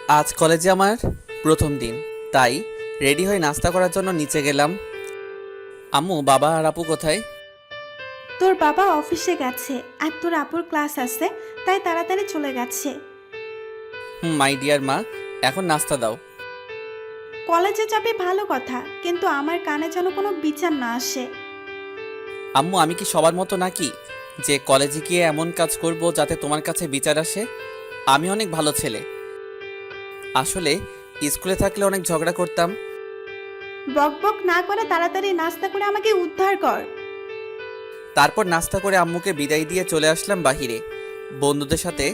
আজ কলেজে আমার প্রথম দিন, তাই রেডি হয়ে নাস্তা করার জন্য নিচে গেলাম। আম্মু, বাবা আর আপু কোথায়? তোর বাবা অফিসে গেছে আর তোর আপুর ক্লাস আছে, তাই তাড়াতাড়ি চলে গেছে। মাই ডিয়ার মা, এখন নাস্তা দাও। কলেজে যাবে ভালো কথা, কিন্তু আমার কানে যেন কোনো বিচার না আসে। আম্মু, আমি কি সবার মতো নাকি যে কলেজে গিয়ে এমন কাজ করব যাতে তোমার কাছে বিচার আসে? আমি অনেক ভালো ছেলে। আসলে স্কুলে থাকলে অনেক ঝগড়া করতাম। বক বক না করে তাড়াতাড়ি নাস্তা করে আমাকে উদ্ধার কর। তারপর নাস্তা করে আম্মুকে বিদায় দিয়ে চলে আসলাম বাহিরে। বন্ধুদের সাথে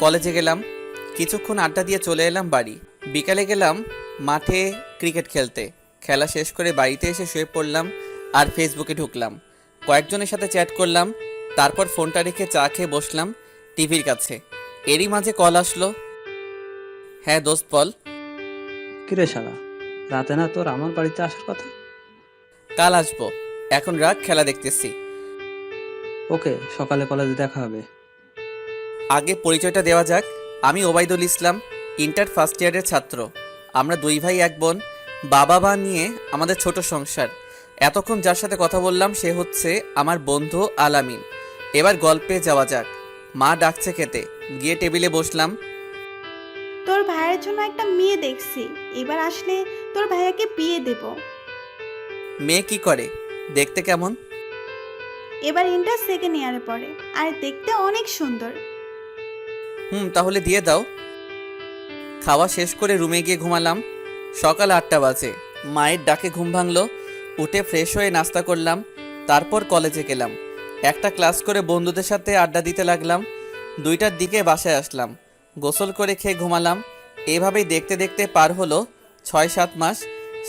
কলেজে গেলাম, কিছুক্ষণ আড্ডা দিয়ে চলে এলাম বাড়ি। বিকালে গেলাম মাঠে ক্রিকেট খেলতে। খেলা শেষ করে বাড়িতে এসে শুয়ে পড়লাম আর ফেসবুকে ঢুকলাম। কয়েকজনের সাথে চ্যাট করলাম, তারপর ফোনটা রেখে চা খেয়ে বসলাম টিভির কাছে। এরই মাঝে কল আসলো। হ্যাঁ দোস্ত, বল। কিরে শালা, রাতে না তোর আমার বাড়িতে আসার কথা? কাল আসবো, এখন রাত, খেলা দেখতেছি। ওকে, সকালে কলেজে দেখা হবে। আগে পরিচয়টা দেওয়া যাক। আমি ওবায়দুল ইসলাম, ইন্টার ফার্স্ট ইয়ারের ছাত্র। আমরা দুই ভাই এক বোন। বাবা মা নিয়ে আমাদের ছোট সংসার। এতক্ষণ যার সাথে কথা বললাম সে হচ্ছে আমার বন্ধু আলামিন। এবার গল্পে যাওয়া যাক। মা ডাকছে খেতে, গিয়ে টেবিলে বসলাম। তোর ভাইয়ের জন্য একটা মেয়ে দেখছি, এবার আসলে তোর ভাইয়াকে বিয়ে দেব। মেয়ে কি করে, দেখতে কেমন? এবার ইন্টার সেকেন্ড ইয়ারে পড়ে, আর দেখতে অনেক সুন্দর। তাহলে দিয়ে দাও। খাওয়া শেষ করে রুমে গিয়ে ঘুমালাম। সকাল 8টা বাজে। মায়ের ডাকে ঘুম ভাঙলো। উঠে ফ্রেশ হয়ে নাস্তা করলাম, তারপর কলেজে গেলাম। একটা ক্লাস করে বন্ধুদের সাথে আড্ডা দিতে লাগলাম। 2টার দিকে বাসায় আসলাম, গোসল করে খেয়ে ঘুমালাম। এভাবেই দেখতে দেখতে পার হলো 6-7 মাস।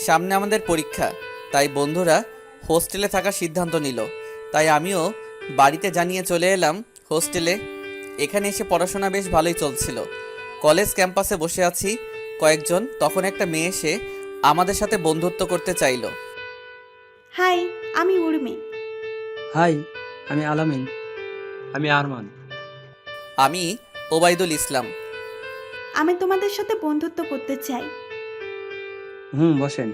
সামনে আমাদের পরীক্ষা, তাই বন্ধুরা হোস্টেলে থাকার সিদ্ধান্ত নিল। তাই আমিও বাড়িতে জানিয়ে চলে এলাম হোস্টেলে। এখানে এসে পড়াশোনা বেশ ভালোই চলছিল। কলেজ ক্যাম্পাসে বসে আছি কয়েকজন, তখন একটা মেয়ে এসে আমাদের সাথে বন্ধুত্ব করতে চাইলো। হাই, আমি উর্মি। হাই, আমি আলামিন। আমি আরমান। আমি ওবায়দুল ইসলাম। আমি তোমাদের সাথে বন্ধুত্ব করতে চাই। বসেন।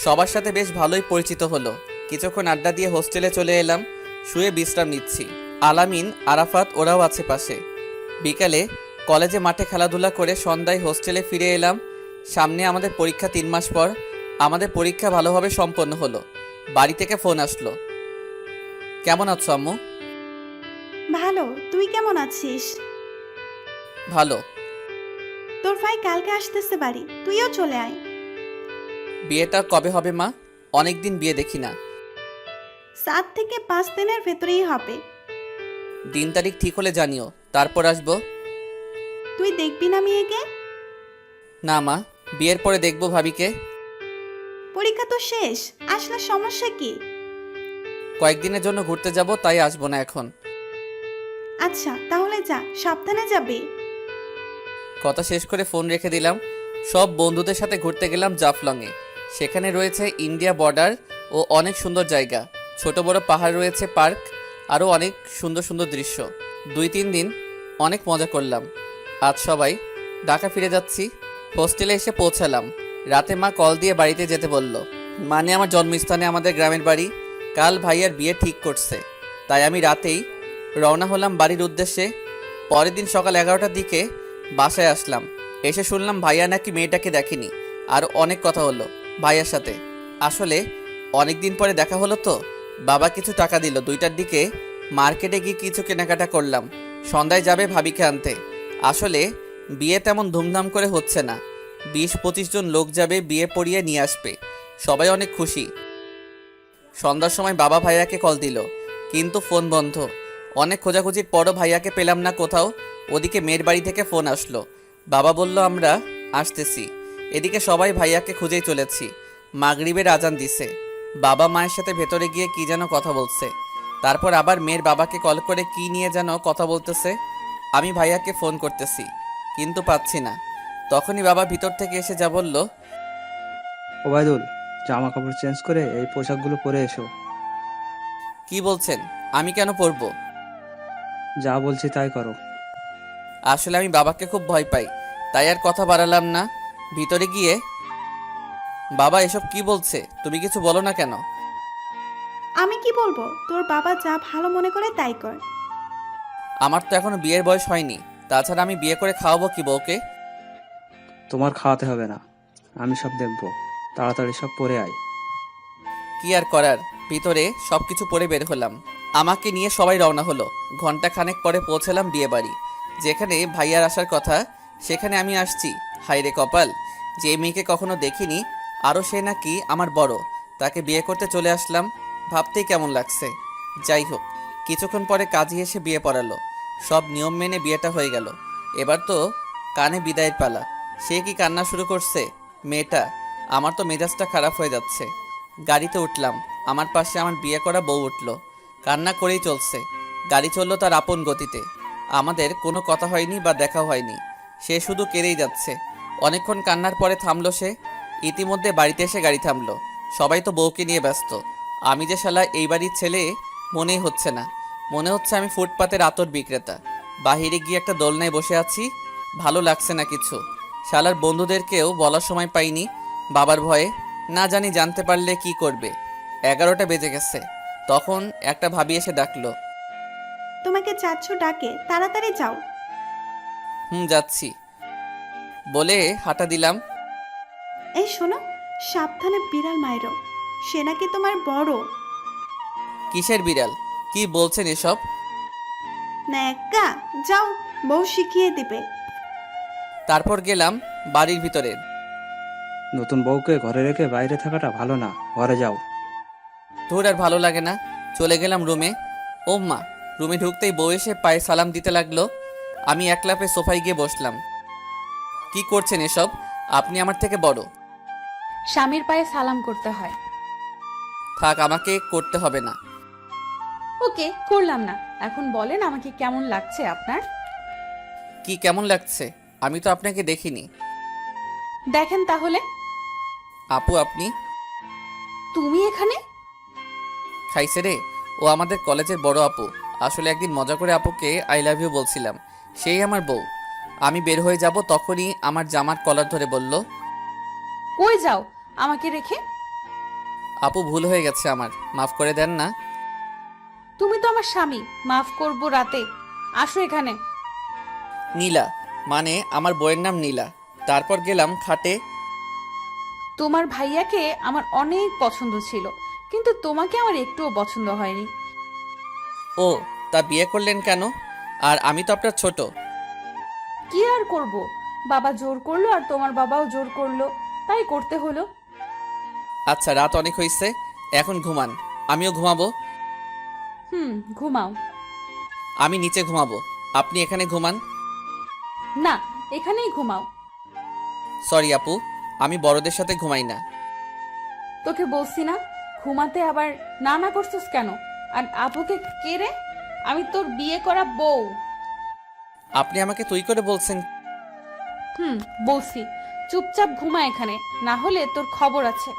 সবার সাথে বেশ ভালোই পরিচিত হলো। কিছুক্ষণ আড্ডা দিয়ে হোস্টেলে চলে এলাম। শুয়ে বিশ্রাম নিচ্ছি। আলামিন, আরাফাত ওরাও আছে পাশে। বিকালে কলেজে মাঠে খেলাধুলা করে সন্ধ্যায় হোস্টেলে ফিরে এলাম। সামনে আমাদের পরীক্ষা 3 মাস পর। আমাদের পরীক্ষা ভালোভাবে সম্পন্ন হলো। বাড়ি থেকে ফোন আসলো। কেমন আছো আম্মু? ভালো, তুই কেমন আছিস? ভালো। তোর ভাই কালকে আসতেছে বাড়ি, তুইও চলে আয়। বিয়েটা কবে হবে মা? অনেক দিন বিয়ে দেখি না। 7 থেকে 5 দিনের ভেতরেই হবে। দিন তারিখ ঠিক হলে জানিও, তারপর আসবো। তুই দেখবি না মেয়েকে? না মা, বিয়ের পরে দেখবো ভাবিকে। পরীক্ষা তো শেষ, আসলে সমস্যা কি? কয়েকদিনের জন্য ঘুরতে যাব, তাই আসবো না এখন। আচ্ছা তাহলে যা, সাবধানে যাবি। কথা শেষ করে ফোন রেখে দিলাম। সব বন্ধুদের সাথে ঘুরতে গেলাম জাফলংয়ে। সেখানে রয়েছে ইন্ডিয়া বর্ডার ও অনেক সুন্দর জায়গা। ছোট বড় পাহাড় রয়েছে, পার্ক, আরও অনেক সুন্দর সুন্দর দৃশ্য। 2-3 দিন অনেক মজা করলাম। আজ সবাই ঢাকা ফিরে যাচ্ছি। হোস্টেলে এসে পৌঁছালাম। রাতে মা কল দিয়ে বাড়িতে যেতে বলল। মানে আমার জন্মস্থানে আমাদের গ্রামের বাড়ি। কাল ভাইয়ার বিয়ে ঠিক করছে, তাই আমি রাতেই রওনা হলাম বাড়ির উদ্দেশ্যে। পরের দিন সকাল 11টার দিকে বাসায় আসলাম। এসে শুনলাম ভাইয়া নাকি মেয়েটাকে দেখেনি। আর অনেক কথা হলো ভাইয়ার সাথে। আসলে অনেক দিন পরে দেখা হলো তো। বাবা কিছু টাকা দিল। 2টার দিকে মার্কেটে গিয়ে কিছু কেনাকাটা করলাম। সন্ধ্যায় যাবে ভাবিকে আনতে। আসলে বিয়ে তেমন ধুমধাম করে হচ্ছে না। 20-25 জন লোক যাবে, বিয়ে পড়িয়ে নিয়ে আসবে। সবাই অনেক খুশি। সন্ধ্যার সময় বাবা ভাইয়াকে কল দিল, কিন্তু ফোন বন্ধ। অনেক খোঁজাখুঁজির পরও ভাইয়াকে পেলাম না কোথাও। ওদিকে মেয়ের বাড়ি থেকে ফোন আসলো। বাবা বলল আমরা আসতেছি। এদিকে সবাই ভাইয়াকে খুঁজেই চলেছি। মাগরিবের আজান দিছে। বাবা মায়ের সাথে ভেতরে গিয়ে কি যেন কথা বলছে। তারপর আবার মেয়ের বাবাকে কল করে কি নিয়ে যেন কথা বলতেছে। আমি ভাইয়াকে ফোন করতেছি, কিন্তু পাচ্ছি না। তখনই বাবা ভিতর থেকে এসে যা বলল। ওবায়দুল, জামা কাপড় চেঞ্জ করে এই পোশাকগুলো পরে এসো। কি বলছেন? আমি কেন পরবো? যা বলছি তাই করো। আসলে আমি বাবাকে খুব ভয় পাই, তাই আর কথা বাড়ালাম না। ভিতরে গিয়ে, বাবা এসব কি বলছে, তুমি কিছু বলো না কেন? আমি কি বলবো? তোর বাবা যা ভালো মনে করে তাই কর। আমার তো এখনো বিয়ের বয়স হয়নি, তাছাড়া আমি বিয়ে করে খাওয়াবো কি বউকে? তোমার খাওয়াতে হবে না, আমি সব দেখবো। তাড়াতাড়ি সব পরে আয়। কি আর করার, ভিতরে সবকিছু পরে বের হলাম। আমাকে নিয়ে সবাই রওনা হলো। ঘন্টা খানেক পরে পৌঁছালাম বিয়ে বাড়ি। যেখানে ভাইয়ার আসার কথা সেখানে আমি আসছি। হায়রে কপাল, যে মেয়েকে কখনো দেখিনি, আরও সে নাকি আমার বড়, তাকে বিয়ে করতে চলে আসলাম। ভাবতেই কেমন লাগছে। যাই হোক, কিছুক্ষণ পরে কাজী এসে বিয়ে পড়ালো। সব নিয়ম মেনে বিয়েটা হয়ে গেল। এবার তো কানে বিদায়ের পালা। সে কি কান্না শুরু করছে মেয়েটা! আমার তো মেজাজটা খারাপ হয়ে যাচ্ছে। গাড়িতে উঠলাম, আমার পাশে আমার বিয়ে করা বউ উঠলো। কান্না করেই চলছে। গাড়ি চললো তার আপন গতিতে। আমাদের কোনো কথা হয়নি বা দেখা হয়নি। সে শুধু কেঁদেই যাচ্ছে। অনেকক্ষণ কান্নার পরে থামলো সে। ইতিমধ্যে বাড়িতে এসে গাড়ি থামলো। সবাই তো বউকে নিয়ে ব্যস্ত। আমি যে শালা এই বাড়ির ছেলে মনেই হচ্ছে না। মনে হচ্ছে আমি ফুটপাতের আতর বিক্রেতা। বাহিরে গিয়ে একটা দোলনায় বসে আছি। ভালো লাগছে না কিছু। শালার বন্ধুদেরকেও বলার সময় পাইনি বাবার ভয়ে। না জানি জানতে পারলে কি করবে। 11টা বেজে গেছে। তখন একটা ভাবি এসে ডাকলো। তোমাকে চাচ্ছু ডাকে, তাড়াতাড়ি যাও। যাচ্ছি বলে হাঁটা দিলাম। এই শোনো, সাবধানে বিড়াল মাইরো, সে নাকি তোমার বড়। কিসের বিড়াল? কি বলছেন এসব? ন্যাকা, যাও, বউ শিখিয়ে দিবে। তারপর গেলাম বাড়ির ভিতরে। নতুন বউকে ঘরে রেখে বাইরে থাকাটা ভালো না, ঘরে যাও। ধুর, আর ভালো লাগে না। চলে গেলাম রুমে। ও মা! রুমে ঢুকতেই বউ এসে পায়ে সালাম দিতে লাগলো। আমি একলাপে সোফায় গিয়ে বসলাম। কি করছেন এসব? আপনি আমার থেকে বড়। স্বামীর পায়ে সালাম করতে হয়। থাক, আমাকে করতে হবে না। ওকে, করলাম না। এখন বলেন আমাকে কেমন লাগছে আপনার? কি কেমন লাগছে? আমি তো আপনাকে দেখিনি। দেখেন তাহলে। আপু আপনি? তুমি এখানে? খাইছে রে, ও আমাদের কলেজের বড় আপু। আসলে একদিন মজা করে আপুকে আই লাভ ইউ বলছিলাম, সেই আমার বউ। আমি বের হয়ে যাব তখনই আমার জামার কলার ধরে বলল, কই যাও আমাকে রেখে? আপু ভুল হয়ে গেছে আমার, মাফ করে দেন না। তুমি তো আমার স্বামী, মাফ করব রাতে। আসো এখানে। নীলা? মানে আমার বউয়ের নাম নীলা। তারপর গেলাম খাটে। তোমার ভাইয়াকে আমার অনেক পছন্দ ছিল, কিন্তু তোমাকে আমার একটুও পছন্দ হয়নি। ও, তা বিয়ে করলেন কেন? আর আমি তো আপনার ছোট। কি আর করব, বাবা জোর করলো আর তোমার বাবাও জোর করলো, তাই করতে হলো। আচ্ছা, রাত অনেক হয়েছে, এখন ঘুমান। আমিও ঘুমাবো। ঘুমাও। আমি নিচে ঘুমাবো, আপনি এখানে ঘুমান। না, এখানেই ঘুমাও। সরি আপু, আমি বড়দের সাথে ঘুমাই না। তোকে বলছি না ঘুমাতে, আবার না না করছিস কেন? আর আপুকে কে রে? আমি তোর বিয়ে করা বউ। আপনি আমাকে তুই করে বলছেন? বলছি চুপচাপ ঘুমা এখানে, না হলে তোর খবর আছে।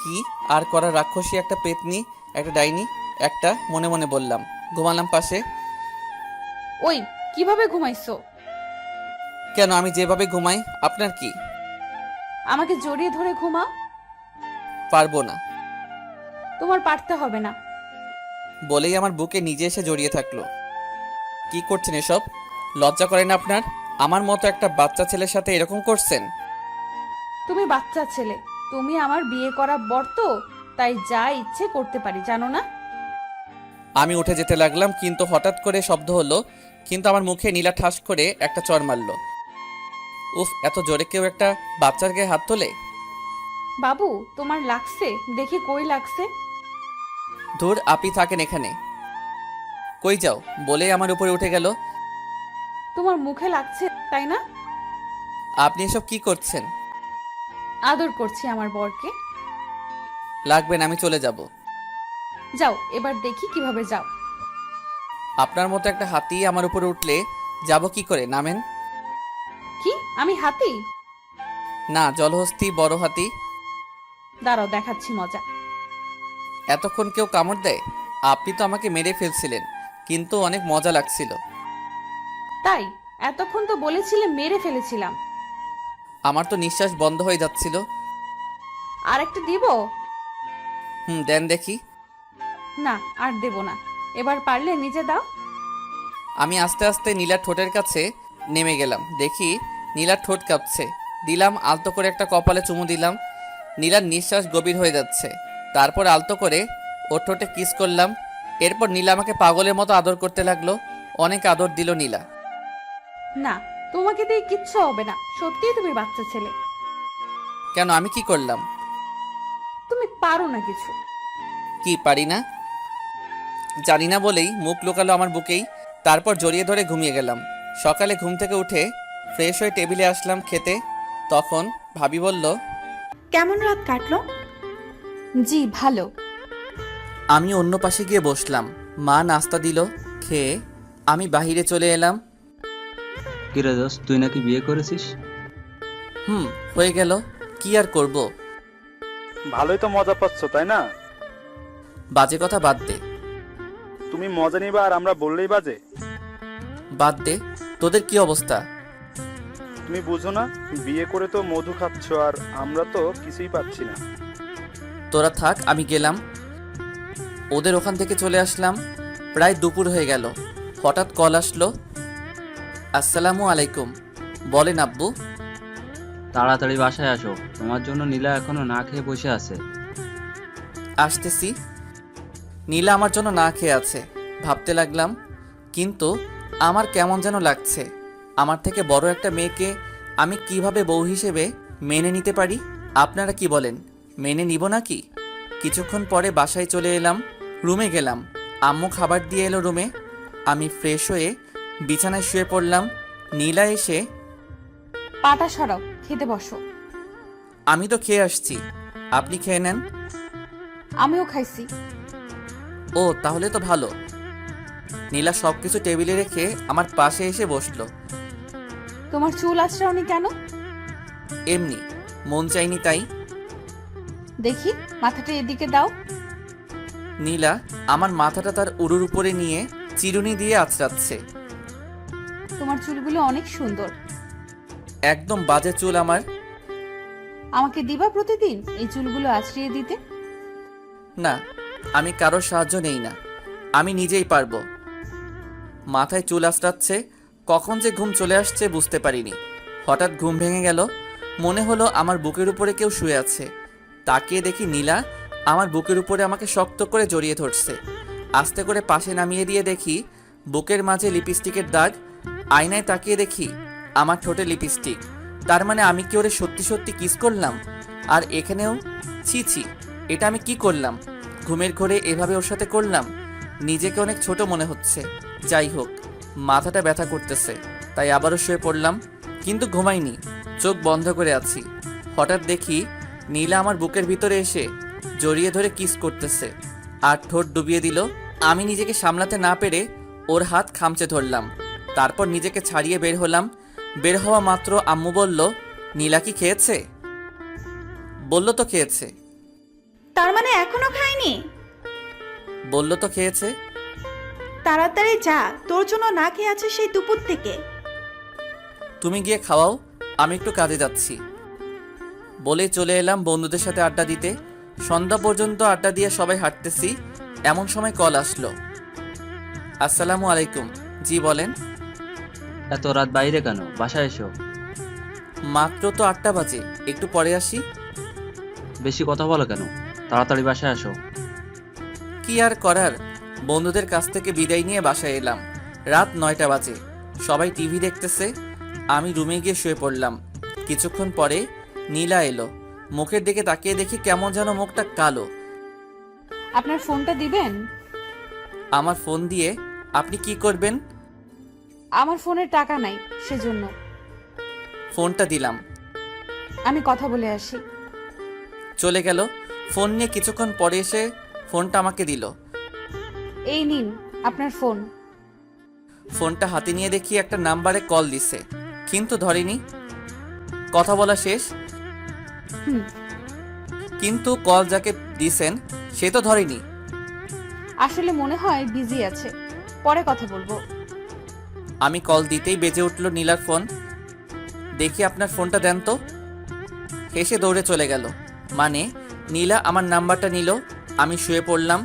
কি আর করা, রাক্ষসী একটা পেতনি, একটা ডাইনি একটা, মনে মনে বললাম। ঘুমালাম পাশে। ওই, কিভাবে ঘুমাইছো? কেন, আমি যেভাবে ঘুমাই আপনার কি? আমাকে জড়িয়ে ধরে ঘুমাও। পারবো না। তোমার পারতে হবে না। বলেই আমার বুকে নিজে এসে জড়িয়ে থাকলো। কি করছেন এসব? লজ্জা করে না আপনার? আমার মতো একটা বাচ্চা ছেলের সাথে এরকম করছেন? তুমি বাচ্চা ছেলে, তুমি আমার বিয়ে করা বর তো, তাই যা ইচ্ছে করতে পারি, জানো না? আমি উঠে যেতে লাগলাম, কিন্তু হঠাৎ করে শব্দ হলো। কিন্তু আমার মুখে নীলা ঠাস করে একটা চড় মারলো। উফ, এত জোরে কেউ একটা বাচ্চার গায়ে হাত তোলে? বাবু, তোমার লাগছে? দেখি কই লাগছে। ধুর, আপনি থাকেন এখানে। কই যাও বলেই আমার উপরে উঠে গেল। তোমার মুখে লাগছে তাই না? আপনি এসব কি করছেন? আদর করছি আমার বরকে। লাগবে না, আমি চলে যাব। যাও, এবার দেখি কিভাবে যাও। আপনার মতো একটা হাতি আমার উপরে উঠলে যাব কি করে? নামেন। কি আমি হাতি? না, জলহস্তি, বড় হাতি। দাঁড়াও, দেখাচ্ছি মজা। এতক্ষণ কেউ কামড় দেয়? আপনি তো আমাকে মেরে ফেলছিলেন, কিন্তু অনেক মজা লাগছিল। তাই এতক্ষণ তো বলেছিলে মেরে ফেলেছিলাম। আমার তো নিঃশ্বাস বন্ধ হয়ে যাচ্ছিল। আর একটা দিব? দেন দেখি। না, আর দেব না। এবার পারলে নিজে দাও। আমি আস্তে আস্তে নীলার ঠোঁটের কাছে নেমে গেলাম। দেখি নীলার ঠোঁট কাঁপছে। দিলাম আলতো করে একটা কপালে চুমু দিলাম। নীলার নিঃশ্বাস গভীর হয়ে যাচ্ছে। তারপর আলতো করে ওর ঠোঁটে কিস করলাম। এরপর নীলা আমাকে পাগলের মতো আদর করতে লাগলো। অনেক আদর দিল নীলা। না, তোমাকে দিয়ে কিচ্ছু হবে না। সত্যিই তুমি বাচ্চা ছেলে। কেন, আমি কি করলাম? তুমি পারো না কিছু। কি পারি না? জানি না বলেই মুখ লুকালো আমার বুকেই। তারপর জড়িয়ে ধরে ঘুমিয়ে গেলাম। সকালে ঘুম থেকে উঠে ফ্রেশ হয়ে টেবিলে আসলাম খেতে। তখন ভাবি বলল, কেমন রাত কাটলো? জি ভালো। আমি অন্য পাশে গিয়ে বসলাম। মা নাস্তা দিল। খেয়ে আমি বাহিরে চলে এলাম। কিরে দোস্ত, তুই নাকি বিয়ে করেছিস? হয়ে গেল। কি আর করব? ভালোই তো মজা পাচ্ছ, তাই না? বাজে কথা বাদ দে। তুমি মজা নিবা আর আমরা বললেই বাজে? বাদ দে। তোদের কি অবস্থা? তুমি বুঝো না, বিয়ে করে তো মধু খাচ্ছ আর আমরা তো কিছুই পাচ্ছি না। তোরা থাক, আমি গেলাম। ওদের ওখান থেকে চলে আসলাম। প্রায় দুপুর হয়ে গেল। হঠাৎ কল আসলো। আসসালামু আলাইকুম। বলেন আব্বু। তাড়াতাড়ি বাসায় আসো, তোমার জন্য নীলা এখনো না খেয়ে বসে আছে। আসতেছি। নীলা আমার জন্য না খেয়ে আছে। ভাবতে লাগলাম, কিন্তু আমার কেমন যেন লাগছে। আমার থেকে বড় একটা মেয়েকে আমি কিভাবে বউ হিসেবে মেনে নিতে পারি? আপনারা কি বলেন, মেনে নিব নাকি? কিছুক্ষণ পরে বাসায় চলে এলাম। রুমে গেলাম। আম্মু খাবার দিয়ে এলো রুমে। আমি ফ্রেশ হয়ে বিছানায় শুয়ে পড়লাম। নীলা এসে, পাটা সরাও, খেতে বসো। আমি তো খেয়ে আসছি, আপনি খেয়ে নেন। আমিও খাইছি। ও, তাহলে তো ভালো। নীলা সবকিছু টেবিলে রেখে আমার পাশে এসে বসলো। তোমার চুল আঁচড়াওনি কেন? এমনি, মন চাইনি তাই। দেখি, মাথাটা এদিকে দাও। নীলা আমার মাথাটা তার উড়ুর উপরে নিয়ে চিরুনি দিয়ে আঁচড়াচ্ছে। তোমার চুলগুলো অনেক সুন্দর। একদম বাজে চুল আমার। আমাকে দিবা প্রতিদিন এই চুলগুলো আঁচড়িয়ে দিতে? না, আমি কারোর সাহায্য নেই না, আমি নিজেই পারবো। মাথায় চুল আঁচড়াচ্ছে। কখন যে ঘুম চলে আসছে বুঝতে পারিনি। হঠাৎ ঘুম ভেঙে গেল। মনে হলো আমার বুকের উপরে কেউ শুয়ে আছে। তাকিয়ে দেখি নীলা আমার বুকের উপরে আমাকে শক্ত করে জড়িয়ে ধরছে। আস্তে করে পাশে নামিয়ে দিয়ে দেখি বুকের মাঝে লিপস্টিকের দাগ। আয়নায় তাকিয়ে দেখি আমার ঠোঁটে লিপস্টিক। তার মানে আমি কি ওরে সত্যি সত্যি কিস করলাম? আর এখানেও? ছি ছি, এটা আমি কি করলাম? ঘুমের ঘোরে এভাবে ওর সাথে করলাম। নিজেকে অনেক ছোট মনে হচ্ছে। যাই হোক, মাথাটা ব্যথা করতেছে, তাই আবারও শুয়ে পড়লাম। কিন্তু ঘুমাইনি, চোখ বন্ধ করে আছি। হঠাৎ দেখি নীলা আমার বুকের ভিতরে এসে জড়িয়ে ধরে কিস করতেছে আর ঠোঁট ডুবিয়ে দিল। আমি নিজেকে সামলাতে না পেরে ওর হাত খামচে ধরলাম। তারপর নিজেকে ছাড়িয়ে বের হলাম। বের হওয়া মাত্র আম্মু বলল, নীলা কি খেয়েছে? বলল তো খেয়েছে। তার মানে এখনো খায়নি? বলল তো খেয়েছে। তাড়াতাড়ি যা, তোর জন্য না খেয়ে আছে সেই দুপুর থেকে। তুমি গিয়ে খাওয়াও, আমি একটু কাজে যাচ্ছি। বলে চলে এলাম বন্ধুদের সাথে আড্ডা দিতে। সন্ধ্যা পর্যন্ত আড্ডা দিয়ে সবাই হাঁটতেছি। এমন সময় কল আসলো। আসসালামু আলাইকুম। জি বলেন। এত রাত বাইরে কেন? বাসায় এসো। মাত্র তো 8টা বাজে, একটু পরে আসি। বেশি কথা বলো কেন? তাড়াতাড়ি বাসায় আসো। কি আর করার, বন্ধুদের কাছ থেকে বিদায় নিয়ে বাসায় এলাম। রাত 9টা বাজে। সবাই টিভি দেখতেছে। আমি রুমে গিয়ে শুয়ে পড়লাম। কিছুক্ষণ পরে নীলা এলো। মুখের দিকে তাকিয়ে দেখি কেমন যেন মুখটা কালো। আপনার ফোনটা দিবেন? আমার ফোন দিয়ে আপনি কি করবেন? আমার ফোনে টাকা নাই, সেজন্য। ফোনটা দিলাম। আমি কথা বলে আসি। চলে গেল। ফোন নিয়ে কিছুক্ষণ পরে এসে ফোনটা আমাকে দিল। এই নিন আপনার ফোন। ফোনটা হাতে নিয়ে দেখি একটা নাম্বারে কল দিছে, কিন্তু ধরেনি। কথা বলা শেষ, হুম। কিন্তু কল যাকে দিছেন সে তো ধরেনি। আসলে মনে হয় বিজি আছে, পরে কথা বলবো। আমি কল দিতেই বেজে উঠল নীলার ফোন। দেখি আপনার ফোনটা দেন তো। হেসে দৌড়ে চলে গেল। মানে নীলা আমার নাম্বারটা নিল। আমি শুয়ে পড়লাম।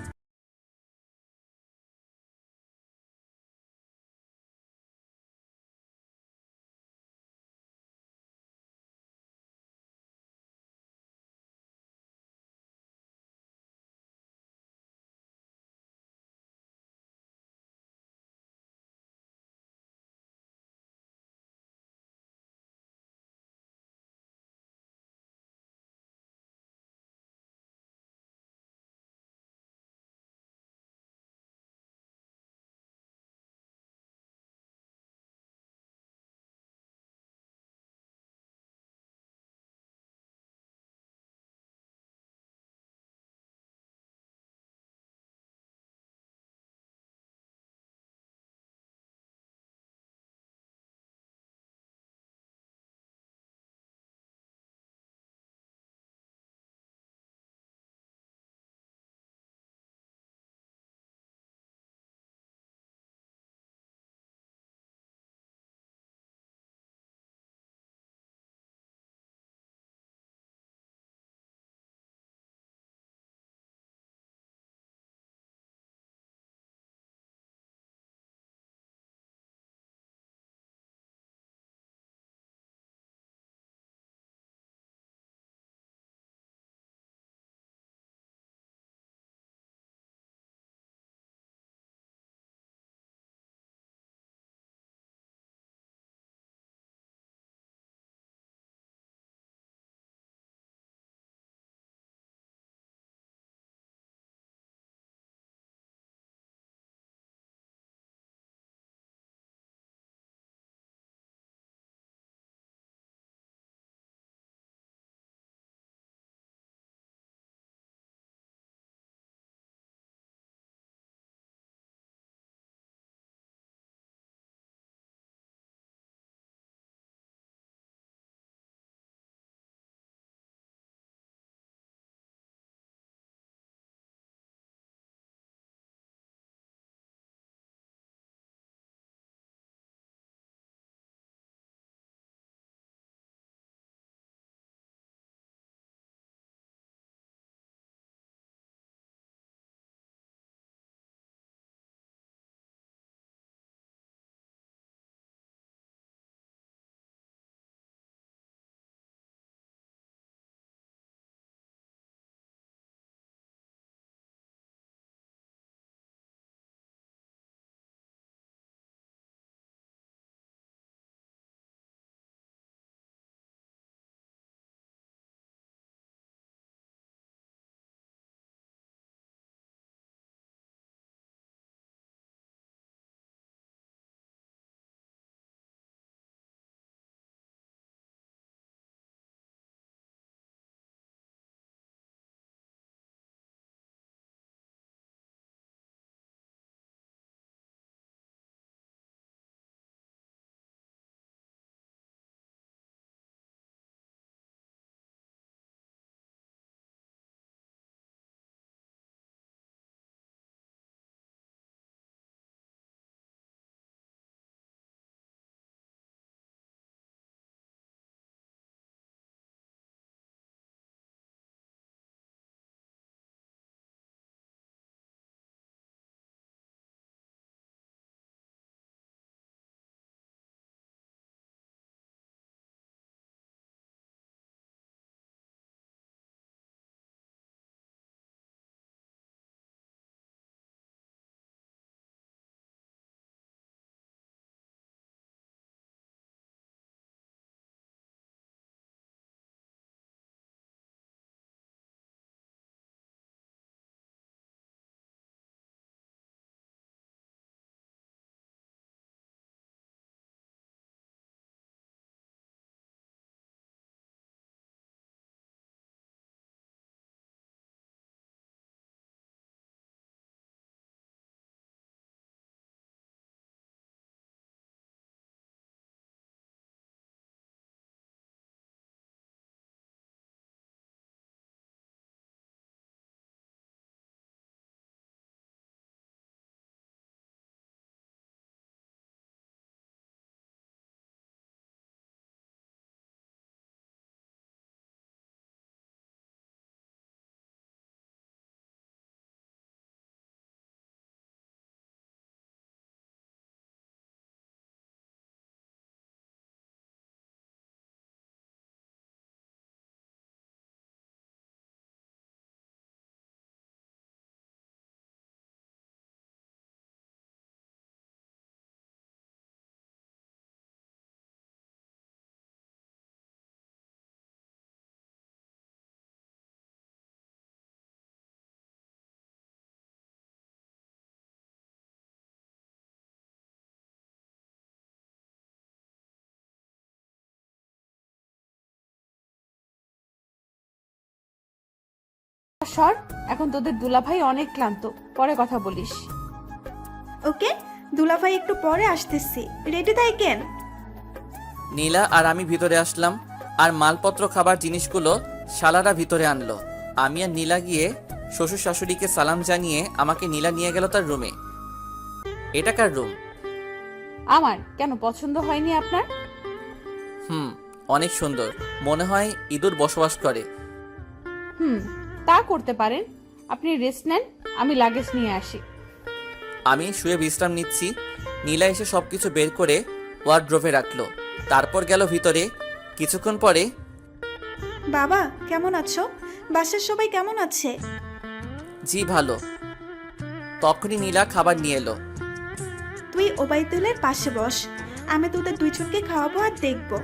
সর, এখন তোদের দুলাভাই অনেক ক্লান্ত, পরে কথা বলিস। ওকে, দুলাভাই একটু পরে আসতেছি, রেডি থাকেন। নীলা আর আমি ভিতরে আসলাম, আর মালপত্র খাবার জিনিসগুলো শালারা ভিতরে আনলো। আমি আর নীলা গিয়ে শ্বশুর শাশুড়িকে সালাম জানিয়ে আমাকে নীলা নিয়ে গেল তার রুমে। এটা কার রুম? আমার কেন পছন্দ হয়নি আপনার? অনেক সুন্দর, মনে হয় ইঁদুর বসবাস করে। তা করতে পারেন, আপনি রেস্ট নেন, আমি লাগেজ নিয়ে আসি। আমি শুয়ে বিশ্রাম নিচ্ছি। নীলা এসে সবকিছু বের করে ওয়ার্ড্রোভে রাখলো, তারপর গেল ভিতরে। কিছুক্ষণ পরে, বাবা কেমন আছো? বাসার সবাই কেমন আছে? জি ভালো। তখনই নীলা খাবার নিয়ে এলো। তুই ওবাইদুলের পাশে বস, আমি তোদের দুইজনকে খাওয়াবো আর দেখবো।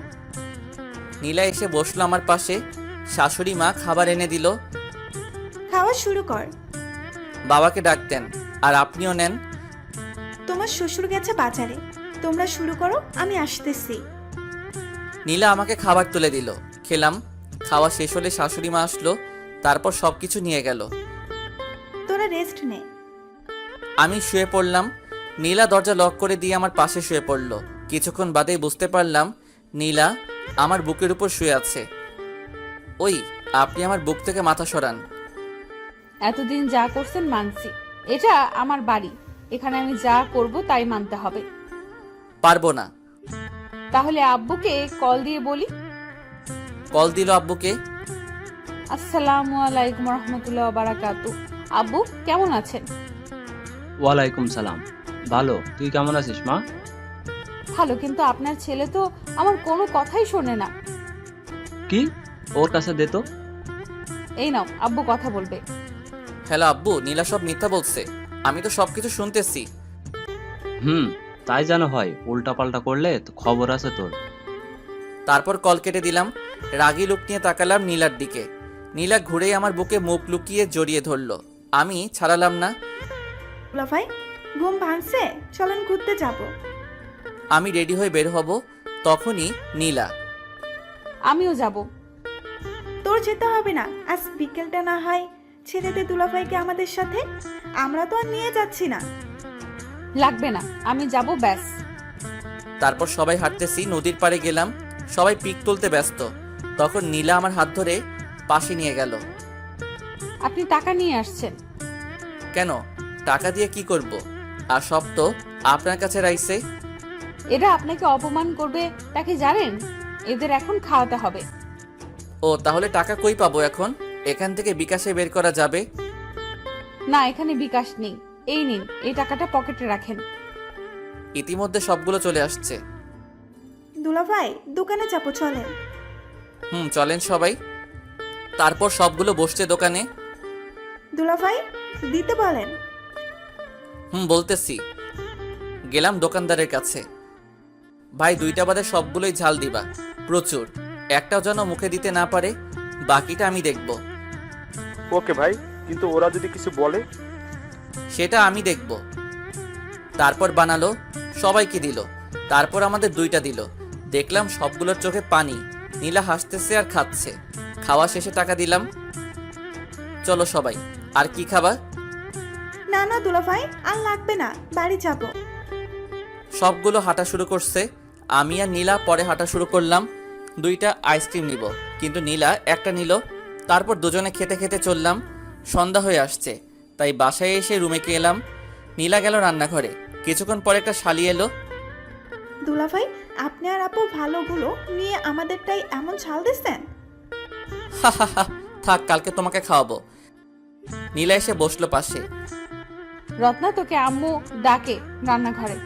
নীলা এসে বসলো আমার পাশে। শাশুড়ি মা খাবার এনে দিল। খাওয়া শুরু কর। বাবাকে ডাকতেন, আর আপনিও নেন। তোমার শ্বশুর গেছে বাজারে, তোমরা শুরু করো, আমি আসতেছি। নীলা আমাকে খাবার তুলে দিল, খেলাম। খাওয়া শেষ হলে শাশুড়ি মা আসলো, তারপর সবকিছু নিয়ে গেল। তোরা রেস্ট নে। আমি শুয়ে পড়লাম। নীলা দরজা লক করে দিয়ে আমার পাশে শুয়ে পড়ল। কিছুক্ষণ বাদেই বুঝতে পারলাম নীলা আমার বুকের উপর শুয়ে আছে। ওই, আপনি আমার বুক থেকে মাথা সরান। এতদিন যা করছেন মানছি, এটা আমার বাড়ি, এখানে আমি যা করব তাই মানতে হবে। পারবো না। তাহলে আব্বুকে কল দিয়ে বলি। কল দিল আব্বুকে। আসসালামু আলাইকুম রহমতুল্লাহ বারাকাতু। আব্বু কেমন আছেন? ওয়ালাইকুম সালাম। ভালো, তুই কেমন আছিস মা? ভালো, কিন্তু আপনার ছেলে তো আমার কোনো কথাই শোনে না। কি? ওর কাছে দে তো। এই নাও, আব্বু কথা বলবে। হ্যালো আব্বু, নীলা সব মিথ্যা বলছে, আমি তো সবকিছু শুনতেছি। তাই যেন হয়, উল্টা পাল্টা করলে তো খবর আছে তোর। তারপর কল কেটে দিলাম। রাগী লুক নিয়ে তাকালাম নীলার দিকে। নীলা ঘুরেই আমার বুকে মুখ লুকিয়ে জড়িয়ে ধরলো। আমি ছাড়ালাম না। দুলাভাই ঘুম ভাঙছে, চলেন ঘুরতে যাব। আমি রেডি হয়ে বের হব, তখনই নীলা। আমিও যাব। তোর যেতে হবে না, আজ বিকেলটা না হয় ছেড়ে দে দুলাভাইকে আমাদের সাথে, আমরা তো আর নিয়ে যাচ্ছি না। লাগবে না, আমি যাব ব্যাস। তারপর সবাই হাঁটতেছি, নদীর পাড়ে গেলাম। সবাই পিক তুলতে ব্যস্ত। তখন নীলা আমার হাত ধরে পাশে নিয়ে গেল। আপনি টাকা নিয়ে আসছেন? কেন, টাকা দিয়ে কি করব? আর সব তো আপনার কাছে রাইছে। এরা আপনাকে অপমান করবে তা কি জানেন? এদের এখন খাওয়াতে হবে। ও, তাহলে টাকা কই পাবো এখন? এখান থেকে বিকাশে বের করা যাবে? না, এখানে বিকাশ নেই। এই নিন, এই টাকাটা পকেটে রাখেন। ইতিমধ্যে সবগুলো চলে আসছে। দুলাভাই দোকানে যাবো, চলেন। চলেন সবাই। তারপর সবগুলো বসছে দোকানে। দুলাভাই দিতে বলেন। বলতেছি। গেলাম দোকানদারের কাছে। ভাই, 2টা বাদে সবগুলোই ঝাল দিবা, প্রচুর। একটাও যেন মুখে দিতে না পারে, বাকিটা আমি দেখব। ওকে ভাই, কিন্তু ওরা যদি কিছু বলে? সেটা আমি দেখব। তারপর বানালো, সবাইকে দিল। তারপর আমাদের 2টা দিল। দেখলাম সবগুলোর চোখে পানি। নীলা হাসতেছে আর খাচ্ছে। খাওয়া শেষে টাকা দিলাম। চলো সবাই। আর কি খাবা? না না দুলাভাই, আর লাগবে না, বাড়ি যাব। সবগুলো হাঁটা শুরু করছে। আমি আর নীলা পরে হাঁটা শুরু করলাম। 2টা আইসক্রিম নিব, কিন্তু নীলা একটা নিল। তারপর দুজনে খেতে খেতে চললাম। সন্ধ্যা হয়ে আসছে, তাই বাসায় এসে রুমে এলাম। নীলা গেল রান্নাঘরে। কিছুক্ষণ পরে একটা শালি এলো। দুলাভাই আপনি আর আপু ভালোগুলো নিয়ে আমাদেরটাই এমন ছাল দিচ্ছেন? থাক, কালকে তোমাকে খাওয়াবো। নীলা এসে বসলো পাশে। রত্না, তোকে আম্মু ডাকে রান্নাঘরে।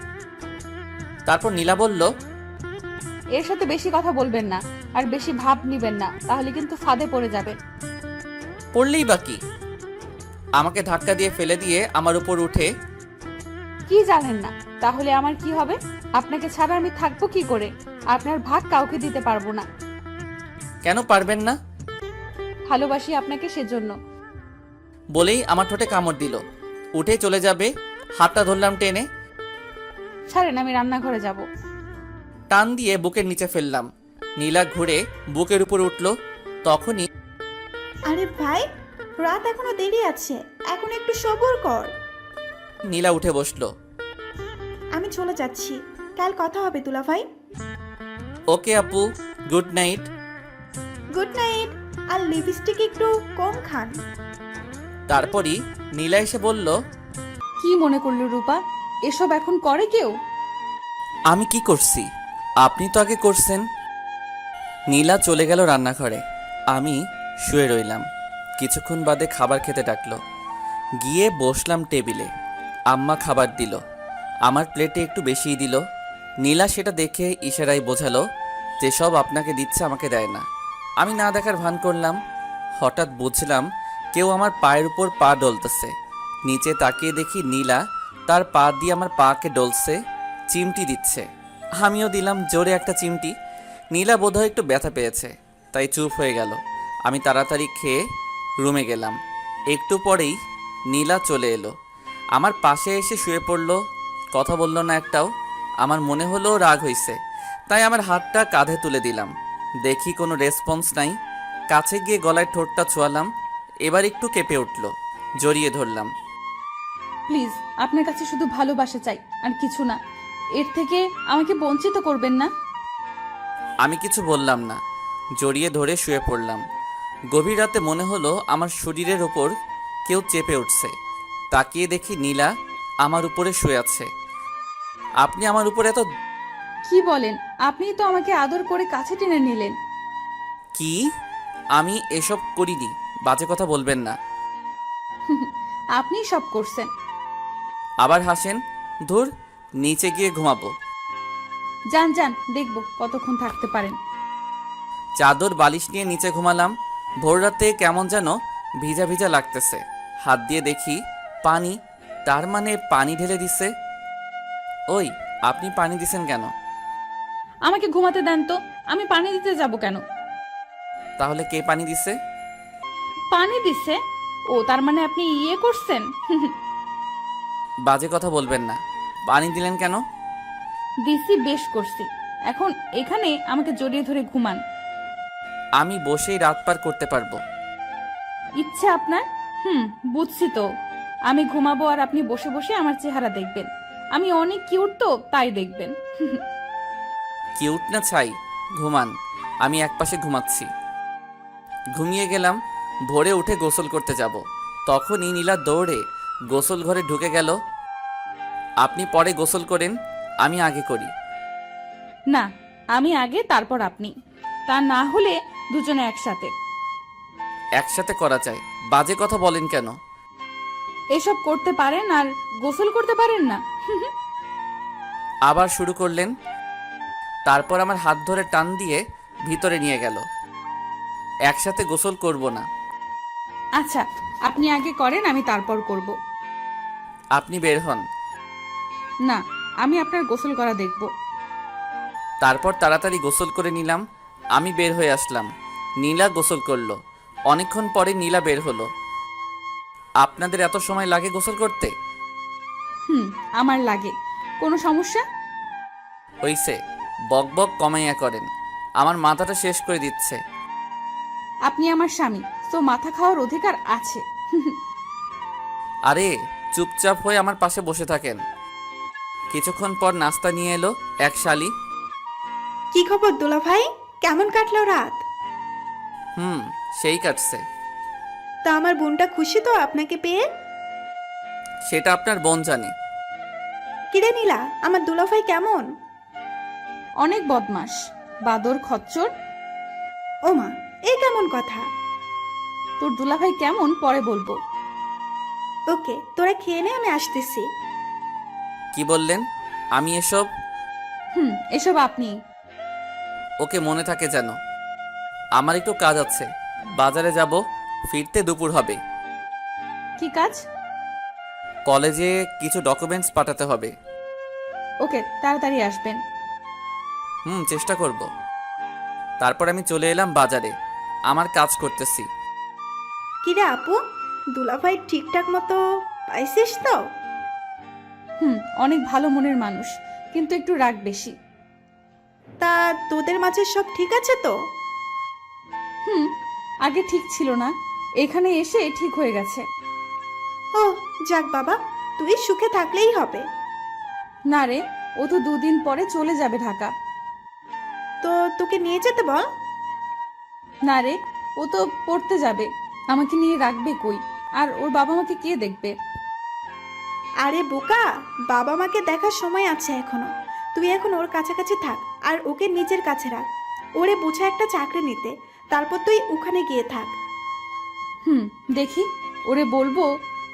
তারপর নীলা বলল, এর সাথে বেশি কথা বলবেন না, আর বেশি ভাব নিবেন না, তাহলে কিন্তু ফাঁদে পড়ে যাবে। পড়লেই বাকি। আমাকে ধাক্কা দিয়ে ফেলে দিয়ে আমার উপর উঠে, কি জানেন না? তাহলে আমার কি হবে? আপনাকে ছাড়া আমি থাকবো কি করে? আপনার ভাগ কাউকে দিতে পারবো না। কেন পারবেন না? ভালোবাসি আপনাকে, সেজন্য। বলেই আমার ঠোঁটে কামড় দিল। উঠে চলে যাবে, হাতটা ধরলাম টেনে। ছাড়েন, আমি রান্নাঘরে যাব। টান দিয়ে বুকের নিচে ফেললাম। নীলা ঘুরে বুকের উপর উঠল। তখনই, আরে ভাই, রাত এখনো দেরি আছে, এখন একটু সবুর কর। নীলা উঠে বসলো। আমি চলে যাচ্ছি, কাল কথা হবে দুলাভাই। ওকে আপু, গুড নাইট। Good night. আর লিপস্টিক একটু কম খান। তারপরই নীলা এসে বলল, কি মনে করলো রূপা? এসব এখন করে কেউ? আমি কি করছি? আপনি তো আগে করছেন। নীলা চলে গেল রান্নাঘরে। আমি শুয়ে রইলাম। কিছুক্ষণ বাদে খাবার খেতে ডাকলো। গিয়ে বসলাম টেবিলে। আম্মা খাবার দিল। আমার প্লেটে একটু বেশিই দিল। নীলা সেটা দেখে ইশারায় বোঝালো যে সব আপনাকে দিচ্ছে, আমাকে দেয় না। আমি না দেখার ভান করলাম। হঠাৎ বুঝলাম কেউ আমার পায়ের উপর পা ডলতেছে। নিচে তাকিয়ে দেখি নীলা তার পা দিয়ে আমার পাকে ডলছে, চিমটি দিচ্ছে। আমিও দিলাম জোরে একটা চিমটি। নীলা বোধহয় একটু ব্যথা পেয়েছে, তাই চুপ হয়ে গেল। আমি তাড়াতাড়ি খেয়ে রুমে গেলাম। একটু পরেই নীলা চলে এলো। আমার পাশে এসে শুয়ে পড়লো। কথা বলল না একটাও। আমার মনে হলো রাগ হইছে, তাই আমার হাতটা কাঁধে তুলে দিলাম। দেখি কোনো রেসপন্স নাই। কাছে গিয়ে গলায় ঠোঁটটা ছোঁয়ালাম। এবার একটু কেঁপে উঠল। জড়িয়ে ধরলাম। প্লিজ, আপনার কাছে শুধু ভালোবাসা চাই, আর কিছু না। এর থেকে আমাকে বঞ্চিত করবেন না। আমি কিছু বললাম না। জড়িয়ে ধরে শুয়ে পড়লাম। গভীর রাতে মনে হলো আমার শরীরের ওপর কেউ চেপে উঠছে। তাকিয়ে দেখি নীলা আমার উপরে শুয়ে আছে। আপনি আমার উপরে এত... কি বলেন? আপনিই তো আমাকে আদর করে কাছে টেনে নিলেন। কি? আমি এসব করিনি। বাজে কথা বলবেন না। আপনিই সব করছেন। আবার হাসেন। ধুর, নিচে গিয়ে ঘুমাবো। যান যান, দেখবো কতক্ষণ থাকতে পারেন। চাদর বালিশ নিয়ে নিচে ঘুমালাম। ভোর রাতে কেমন যেন ভিজা ভিজা লাগতেছে। হাত দিয়ে দেখি পানি। তার মানে পানি ঢেলে দিছে। ওই, আপনি পানি দিছেন কেন? আমাকে ঘুমাতে দেন তো, আমি পানি দিতে যাব কেন? তাহলে কে পানি দিছে? পানি দিছে? ও, তার মানে আপনি ইয়ে করছেন। বাজে কথা বলবেন না। পানি দিলেন কেন? দিছি, বেশ করছি। এখন এখানে আমাকে জড়িয়ে ধরে ঘুমান। আমি বসেই রাত পার করতে পারবো। ইচ্ছে আপনার? বুঝছি তো। আমি ঘুমাবো আর আপনি বসে বসে আমার চেহারা দেখবেন। আমি অনেক কিউট তো, তাই দেখবেন। কিউট না ছাই, ঘুমান। আমি একপাশে ঘুমাচ্ছি। ঘুমিয়ে গেলাম। ভোরে উঠে গোসল করতে যাব। তখনই নীলা দৌড়ে গোসল ঘরে ঢুকে গেল। আপনি পরে গোসল করেন, আমি আগে করি। না, আমি আগে, তারপর আপনি। তা না হলে দুজনে একসাথে। একসাথে করা যায়। বাজে কথা বলেন কেন? এসব করতে পারেন আর গোসল করতে পারেন না? আবার শুরু করলেন। তারপর আমার হাত ধরে টান দিয়ে ভিতরে নিয়ে গেল। একসাথে গোসল করব না। আচ্ছা, আপনি আগে করেন, আমি তারপর করব। আপনি বের হন। না, আমি আপনার গোসল করা দেখব। তারপর তাড়াতাড়ি গোসল করে নিলাম। আমি বের হয়ে আসলাম। নীলা গোসল করলো। অনেকক্ষণ পরে নীলা বের হলো। আপনাদের এত সময় লাগে গোসল করতে? আমার লাগে। কোনো সমস্যা? হইছে, বক বক কমাইয়া করেন। আমার মাথাটা শেষ করে দিচ্ছে। আপনি আমার স্বামী, তো মাথা খাওয়ার অধিকার আছে। আরে, চুপচাপ হয়ে আমার পাশে বসে থাকেন। কিছুক্ষণ পর নাস্তা নিয়ে এলো এক শালি। কি খবর দুলাভাই, কেমন কাটলো রাত? সেই কাটছে। তা আমার বোনটা খুশি তো আপনাকে পেয়ে? সেটা আপনার বোন জানে। কিরে নীলা, আমার দুলাভাই কেমন? অনেক বদমাস, বাদর, খচ্চর। ওমা, এ কেমন কথা? তোর দুলাভাই কেমন পরে বলবো। ওকে, তোরা খেয়ে নে, আমি আসতেছি। কি বললেন? আমি এসব... এসব আপনি। ওকে, মনে থাকে যেন। আমার একটু কাজ আছে, বাজারে যাব। ফিরতে দুপুর হবে। কি কাজ? কলেজে কিছু ডকুমেন্টস পাঠাতে হবে। ওকে, তাড়াতাড়ি আসবেন। চেষ্টা করব। তারপর আমি চলে এলাম বাজারে। আমার কাজ করতেছি। কিরে আপু, দুলাভাই ঠিকঠাক মতো পাইছিস তো? অনেক ভালো মনের মানুষ, কিন্তু একটু রাগ বেশি। তা তোদের মাঝে সব ঠিক আছে তো? আগে ঠিক ছিল না, এখানে এসে ঠিক হয়ে গেছে। ও যাক বাবা, তুই সুখে থাকলেই হবে। না রে, ও তো 2 দিন পরে চলে যাবে ঢাকা। তো তোকে নিয়ে যেতে বল। না রে, ও তো পড়তে যাবে, আমাকে নিয়ে রাখবে কই? আর ওর বাবা মাকে কে দেখবে? আরে বোকা, বাবা মাকে দেখার সময় আছে এখনো। তুই এখন ওর কাছাকাছি থাক আর ওকে নিজের কাছে রাখ। ওরে বোঝা একটা চাকরি নিতে, তারপর তুই ওখানে গিয়ে থাক। দেখি, ওরে বলবো,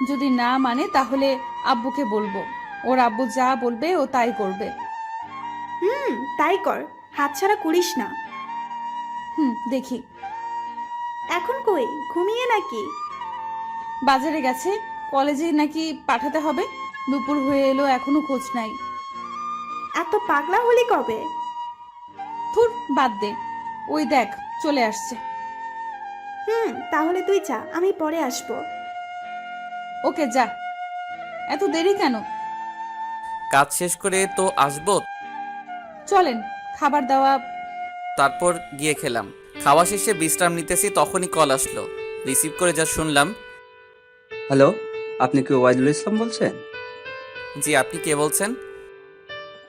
যদি না মানে তাহলে আব্বুকে বলবো। ওর আব্বু যা বলবে ও তাই করবে। তাই কর, হাতছাড়া করিস না। দেখি। এখন কই, ঘুমিয়ে নাকি? বাজারে গেছে, কলেজে নাকি পাঠাতে হবে। দুপুর হয়ে এলো, এখনো খোঁজ নাই। এত পাগলা হলি কবে? থুর, বাদ দে। ওই দেখ চলে আসছে। তাহলে তুই যা, আমি পরে আসবো। ওকে যা। এত দেরি কেন? কাজ শেষ করে তো আসবো, চলেন, খাবার দাওয়া। তারপর গিয়ে খেলাম। খাওয়া শেষে বিশ্রাম নিতেছি, তখনই কল আসলো। রিসিভ করে যা শুনলাম, হ্যালো, আপনি কি ওয়াইদুল ইসলাম বলছেন? জি, আপনি কে বলছেন?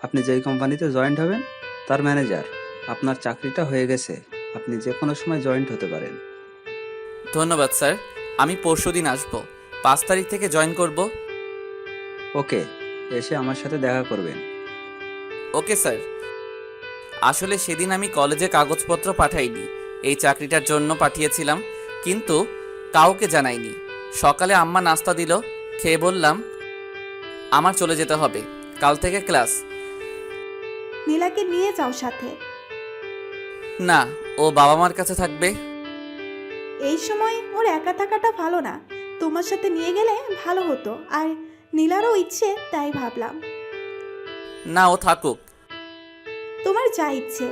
আপনি যেই কোম্পানিতে জয়েন্ট হবেন তার ম্যানেজার। আপনার চাকরিটা হয়ে গেছে, আপনি যে কোনো সময় জয়েন্ট হতে পারেন। ধন্যবাদ স্যার, আমি পরশুদিন আসবো। 5 তারিখ থেকে জয়েন করব। ওকে, এসে আমার সাথে দেখা করবেন। Okay sir. আসলে সেদিন আমি কলেজে কাগজপত্র পাঠাইনি, এই চাকরিটার জন্য পাঠিয়েছিলাম, কিন্তু কাউকে জানাইনি। সকালে আম্মা নাস্তা দিল, খেয়ে বললাম আমার চলে যেতে হবে, কাল থেকে ক্লাস। নীলাকে নিয়ে যাও সাথে। না, ও বাবা মার কাছে থাকবে। এই সময় ওর একা থাকাটা ভালো না, তোমার সাথে নিয়ে গেলে ভালো হতো। আর নীলারও ইচ্ছে, তাই ভাবলাম। না, ও থাকুক। তোমার যা ইচ্ছে।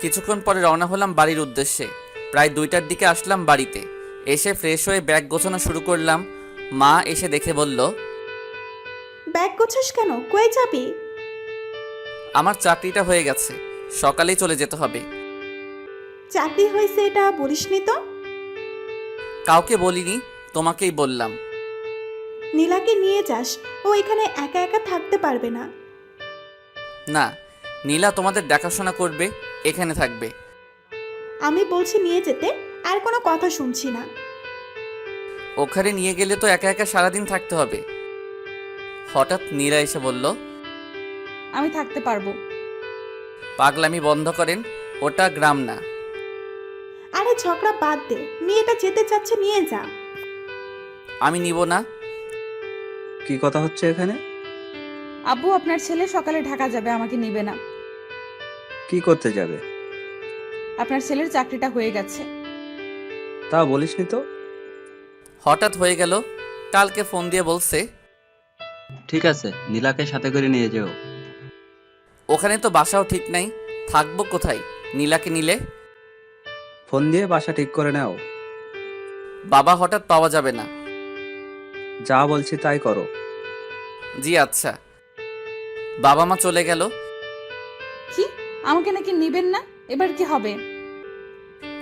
কিছুক্ষণ পরে রওনা হলাম বাড়ির উদ্দেশ্যে। প্রায় 2টার দিকে আসলাম বাড়িতে। এসে ফ্রেশ হয়ে ব্যাগ গোছানো শুরু করলাম। মা এসে দেখে বলল, ব্যাগ গোছাস কেন, কই যাবি? আমার চাকরিটা হয়ে গেছে, সকালেই চলে যেতে হবে। চাকরি হয়েছে এটা বলিসনি তো? কাউকে বলিনি, তোমাকেই বললাম। নীলাকে নিয়ে যাস, ও এখানে একা একা থাকতে পারবে না। না, নীলা তোমাদের দেখাশোনা করবে, এখানে থাকবে। আমি বলছি নিয়ে যেতে, আর কোনো কথা শুনছি না। ওখানে নিয়ে গেলে তো একা একা সারাদিন থাকতে হবে। হঠাৎ নীলা এসে বলল, আমি থাকতে পারবো। পাগলামি বন্ধ করেন, ওটা গ্রাম না। আরে ঝগড়া বাদ দে, মেয়েটা যেতে চাচ্ছে, নিয়ে যা। আমি নিব না। কি কথা হচ্ছে এখানে? আব্বু, আপনার ছেলে সকালে ঢাকা যাবে, আমাকে নিবে না। কি করতে যাবে? আপনার ছেলের চাকরিটা হয়ে গেছে। তা বলিসনি তো। হঠাৎ হয়ে গেল, কালকে ফোন দিয়ে বলছে। ঠিক আছে, নীলাকে সাথে করে নিয়ে যেও। ওখানে তো বাসাও ঠিক নাই, থাকবো কোথায় নীলাকে নিলে? ফোন দিয়ে বাসা ঠিক করে নাও। বাবা হঠাৎ পাওয়া যাবে না। যা বলছি তাই করো। জি আচ্ছা। বাবা মা চলে গেল। কি, আমাকে নাকি নিবেন না? এবার কি হবে?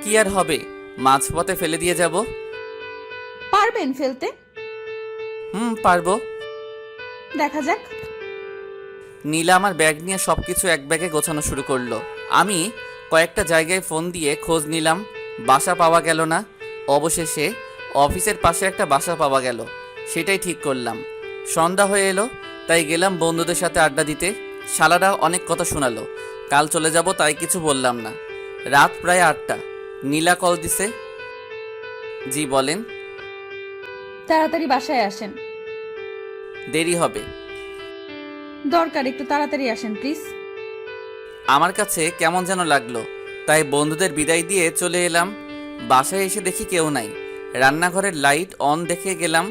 কি আর হবে, মাঝপথে ফেলে দিয়ে যাব। পারবেন ফেলতে? পারবো। দেখা যাক। নীলা আমার ব্যাগ নিয়ে সবকিছু এক ব্যাগে গোছানো শুরু করলো। আমি কয়েকটা জায়গায় ফোন দিয়ে খোঁজ নিলাম, বাসা পাওয়া গেল না। অবশেষে অফিসের পাশে একটা বাসা পাওয়া গেল, সেটাই ঠিক করলাম। সন্ধ্যা হয়ে এলো, তাই গেলাম বন্ধুদের সাথে আড্ডা দিতে। শালারা অনেক কথা শোনালো, কাল চলে যাব তাই কিছু বললাম না। রাত প্রায় 8টা, নীলা কল দিছে। জি বলেন। তাড়াতাড়ি বাসায় আসেন। দেরি হবে। দরকার, একটু তাড়াতাড়ি আসেন প্লিজ। আমার কাছে কেমন যেন লাগলো, তাই বন্ধুদের বিদায় দিয়ে চলে এলাম। বাসায় এসে দেখি কেউ নাই। রান্নাঘরের লাইট অন দেখে গেলাম,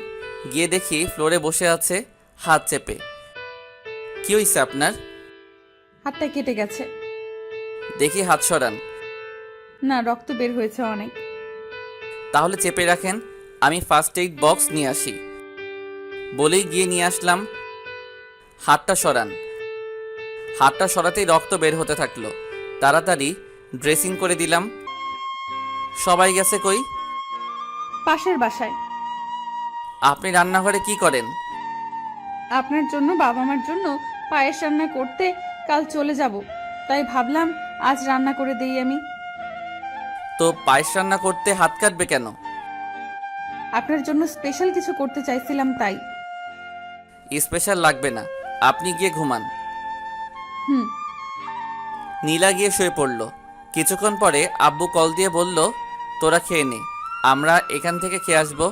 গিয়ে দেখি ফ্লোরে বসে আছে হাত চেপে। কি হইছে আপনার? হাতটা কেটে গেছে। দেখি হাত সরান। না, রক্ত বের হয়েছে অনেক। তাহলে চেপে রাখেন, আমি ফার্স্ট এইড বক্স নিয়ে আসি। বলেই গিয়ে নিয়ে আসলাম। হাতটা সরান। হাতটা সরাতেই রক্ত বের হতে থাকলো। তাড়াতাড়ি ড্রেসিং করে দিলাম। সবাই গেছে কই? পাশের বাসায়। আপনি রান্নাঘরে কি করেন? আপনার জন্য, বাবা মার জন্য পায়েস রান্না করতে কাল চলে যাব, তাই ভাবলাম আজ রান্না করে দেই আমি। তো পায়েস রান্না করতে হাত কাটবে কেন? আপনার জন্য স্পেশাল কিছু করতে চাইছিলাম তাই। স্পেশাল লাগবে না, আপনি গিয়ে ঘুমান। হুম। নীলা গিয়ে শুয়ে পড়ল। কিছুক্ষণ পরে আব্বু কল দিয়ে বলল, তোরা খেয়ে নে, আমরা এখান থেকে খেয়ে আসবো।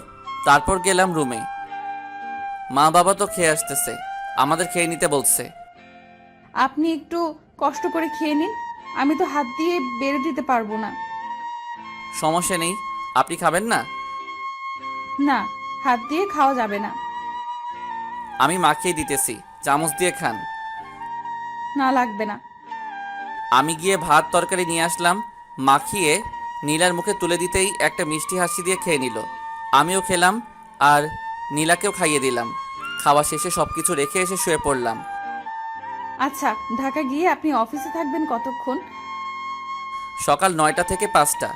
তারপর গেলাম রুমে। মা বাবা তো খেয়ে আসতেছে, আমাদের খেয়ে নিতে বলছে। আপনি একটু কষ্ট করে খেয়ে নিন, আমি তো হাত দিয়ে বেড়ে দিতে পারবো না। সমস্যা নেই, আপনি খাবেন না? না, হাত দিয়ে খাওয়া যাবে না। আমি মাখিয়ে দিতেছি, চামচ দিয়ে খান। না, লাগবে না। আমি গিয়ে ভাত তরকারি নিয়ে আসলাম, মাখিয়ে নীলার মুখে তুলে দিতেই একটা মিষ্টি হাসি দিয়ে খেয়ে নিল। আমিও খেলাম আর নীলাকেও খাইয়ে দিলাম। খাওয়া শেষে সব কিছু রেখে এসে শুয়ে পড়লাম। আচ্ছা, ঢাকা গিয়ে আপনি অফিসে থাকবেন কতক্ষণ? সকাল 9টা থেকে 5টা।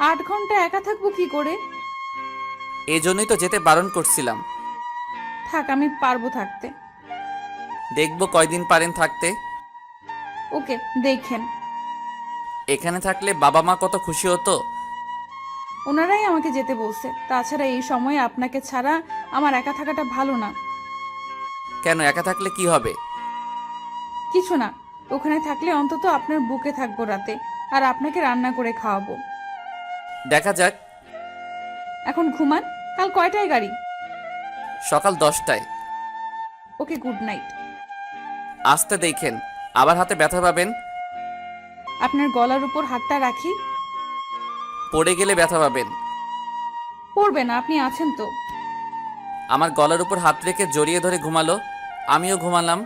8 ঘন্টা একা থাকবো কি করে? এই জন্যই তো যেতে বারণ করছিলাম। থাক, আমি পারবো থাকতে। দেখবো কয়দিন পারেন থাকতে। ওকে, দেখেন। এখানে থাকলে বাবা মা কত খুশি হতো। ওনারাই আমাকে যেতে বলছে। তাছাড়া এই সময়ে আপনাকে ছাড়া আমার একা থাকাটা ভালো না। কেন, একা থাকলে কি হবে? কিছু না, ওখানে থাকলে অন্তত আপনার বুকে থাকবো রাতে, আর আপনাকে রান্না করে খাওয়াবো। দেখা যাক। এখন ঘুমান। কাল কয়টায় গাড়ি? সকাল 10টায়। ওকে, গুড নাইট। আসতে দেখেন, আবার হাতে ব্যথা পাবেন। আপনার গলার উপর হাতটা রাখি। পড়ে গেলে ব্যথা পাবেন। পড়বে না, আপনি আছেন তো। আমার গলার উপর হাত রেখে জড়িয়ে ধরে ঘুমালো। আমিও ঘুমালাম।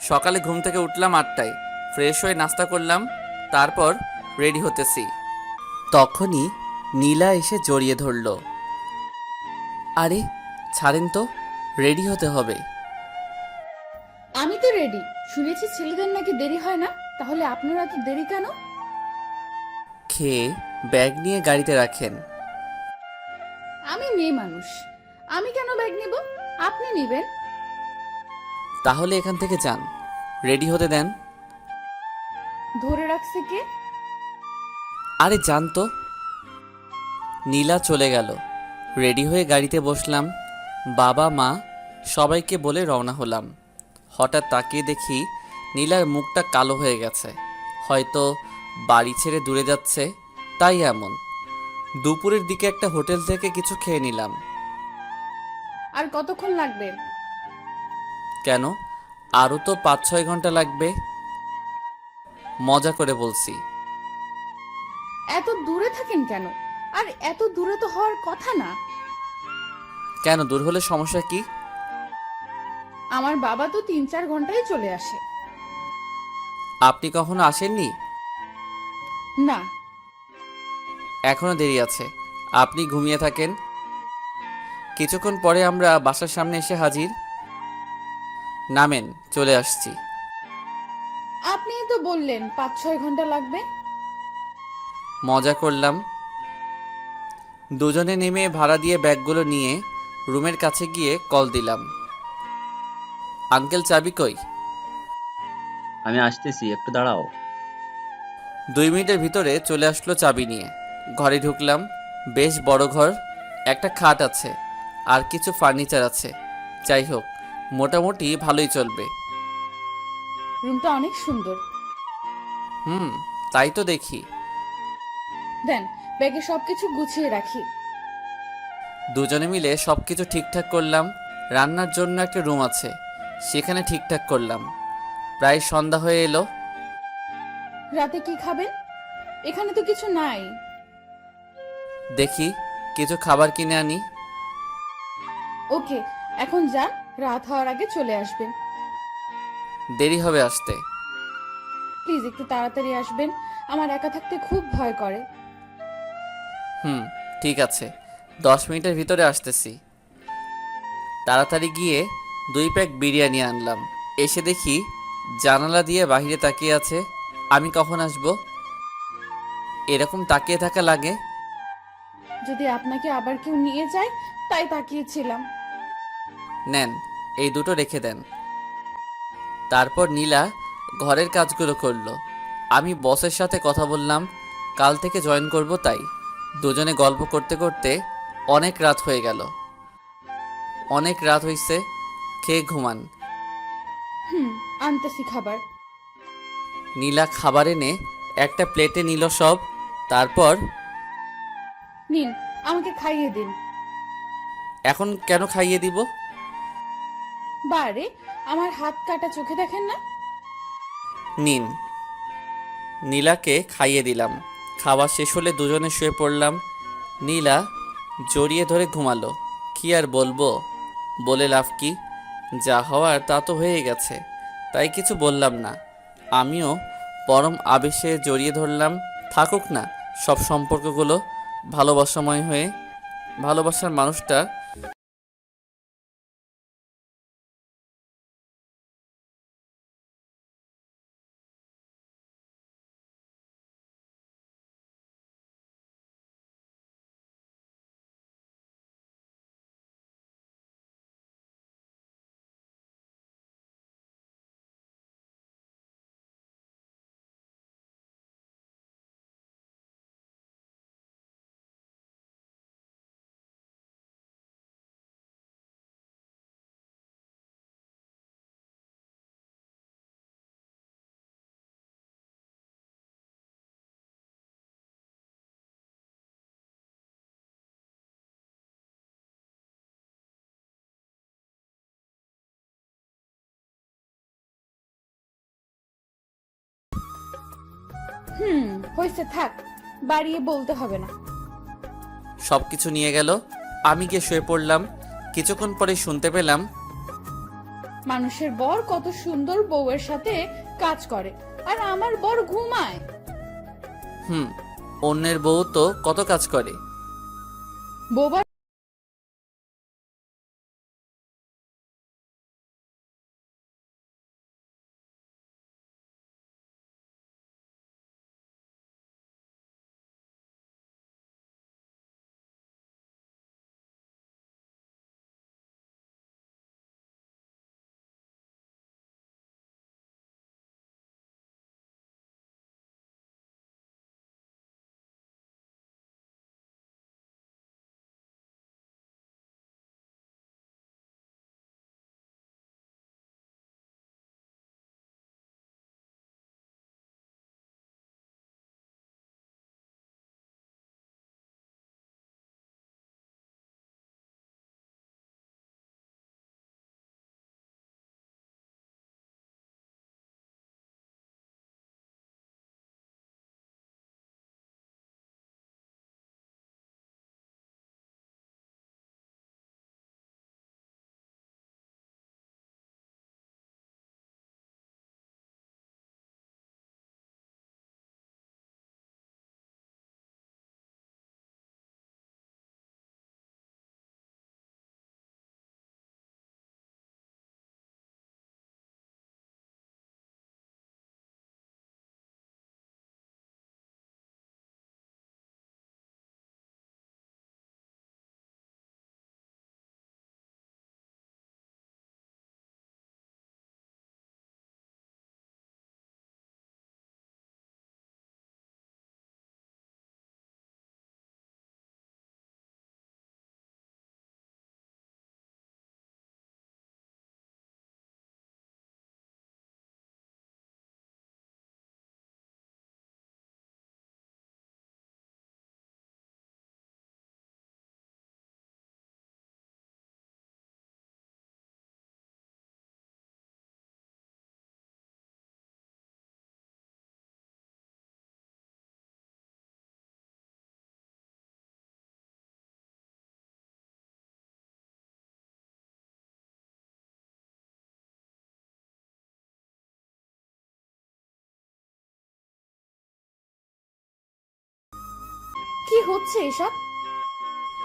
সকালে ঘুম থেকে উঠলাম 8টায়, ফ্রেশ হয়ে নাস্তা করলাম, তারপর রেডি হতেছি। তখনই নীলা এসে জড়িয়ে ধরল। আরে ছাড়েন তো, রেডি হতে হবে। আমি তো রেডি। শুনেছি ছেলেদের নাকি দেরি হয় না, তাহলে আপনারা তো দেরি কেন? খেয়ে ব্যাগ নিয়ে গাড়িতে রাখেন। আমি মেয়ে মানুষ, আমি কেন ব্যাগ নিব? আপনি নেবেন। তাহলে এখান থেকে যান, রেডি হতে দেন। ধরে রাখছে কে? আরে যান তো। নীলা চলে গেল। রেডি হয়ে গাড়িতে বসলাম। বাবা মা সবাইকে বলে রওনা হলাম। হঠাৎ তাকিয়ে দেখি নীলার মুখটা কালো হয়ে গেছে। হয়তো বাড়ি ছেড়ে দূরে যাচ্ছে, তাই এমন। দুপুরের দিকে একটা হোটেল থেকে কিছু খেয়ে নিলাম। আর কতক্ষণ লাগবে? কেন, আরও তো 5-6 ঘন্টা লাগবে। মজা করে বলছি। এত দূরে থাকেন কেন? আর এত দূরে তো হওয়ার কথা না। কেন, দূর হলে সমস্যা কি? আমার বাবা তো 3-4 ঘন্টায় চলে আসে। আপনি কখনো আসেননি? না। এখনো দেরি আছে, আপনি ঘুমিয়ে থাকেন। কিছুক্ষণ পরে আমরা বাসার সামনে এসে হাজির। নামেন, চলে আসছি। আপনি তো বললেন 5-6 ঘন্টা লাগবে। মজা করলাম। দুজনে নেমে ভাড়া দিয়ে ব্যাগগুলো নিয়ে রুমের কাছে গিয়ে কল দিলাম। আঙ্কেল, চাবি কই? আমি আসতেছি, একটু দাঁড়াও। 2 মিনিটের ভিতরে চলে আসলো চাবি নিয়ে। ঘরে ঢুকলাম। বেশ বড় ঘর, একটা খাট আছে আর কিছু ফার্নিচার আছে। যাই হোক, মোটামুটি ভালোই চলবে। রুমটা অনেক সুন্দর। তাই তো দেখি। দেন, ব্যাগে সবকিছু গুছিয়ে রাখি। দুজনে মিলে সবকিছু ঠিকঠাক করলাম। রান্নার জন্য একটা রুম আছে, সেখানে ঠিকঠাক করলাম। প্রায় সন্ধ্যা হয়ে এলো। রাতে কি খাবেন? এখানে তো কিছু নাই। দেখি কিছু খাবার কিনে আনি। ওকে, এখন যান, রাত হওয়ার আগে চলে আসবেন। দেরি হবে আসতে। প্লিজ একটু তাড়াতাড়ি আসবেন, আমার একা থাকতে খুব ভয় করে। ঠিক আছে, 10 মিনিটের ভিতরে আসতেছি। তাড়াতাড়ি গিয়ে 2 প্যাক বিরিয়ানি আনলাম। এসে দেখি জানালা দিয়ে বাইরে তাকিয়ে আছে। আমি কখন আসব? এরকম তাকিয়ে থাকা লাগে। যদি আপনাকে আবার কেউ নিয়ে যায়, তাই তাকিয়েছিলাম। নেন, এই দুটো রেখে দেন। তারপর নীলা ঘরের কাজগুলো করলো। আমি বসের সাথে কথা বললাম, কাল থেকে জয়েন করব, তাই দুজনে গল্প করতে করতে অনেক রাত হয়ে গেল। অনেক রাত হইছে, খেয়ে ঘুমান। আনতেছি খাবার। নীলা খাবার এনে একটা প্লেটে নিল সব। তারপর, নিন, আমাকে খাইয়ে দিন। এখন কেন খাইয়ে দিব? বারে, আমার হাত কাটা, চোখে দেখেন না? নিন। নীলাকে খাইয়ে দিলাম। খাওয়া শেষ হলে দুজনে শুয়ে পড়লাম। নীলা জড়িয়ে ধরে ঘুমালো। কি আর বলবো, বলে লাভ কি? যা হওয়ার তা তো হয়ে গেছে, তাই কিছু বললাম না। আমিও পরম আবেশে জড়িয়ে ধরলাম। থাকুক না সব সম্পর্কগুলো ভালোবাসাময় হয়ে। ভালোবাসার মানুষটা হয়েছে, থাক, বাড়িয়ে বলতে হবে না। সব কিছু নিয়ে গেল। আমি গিয়ে শুয়ে পড়লাম। কিছুক্ষণ পরে শুনতে পেলাম, মানুষের বর কত সুন্দর বউয়ের সাথে কাজ করে, আর আমার বর ঘুমায়। অন্যের বউ তো কত কাজ করে। বউবার কি হচ্ছে এসব?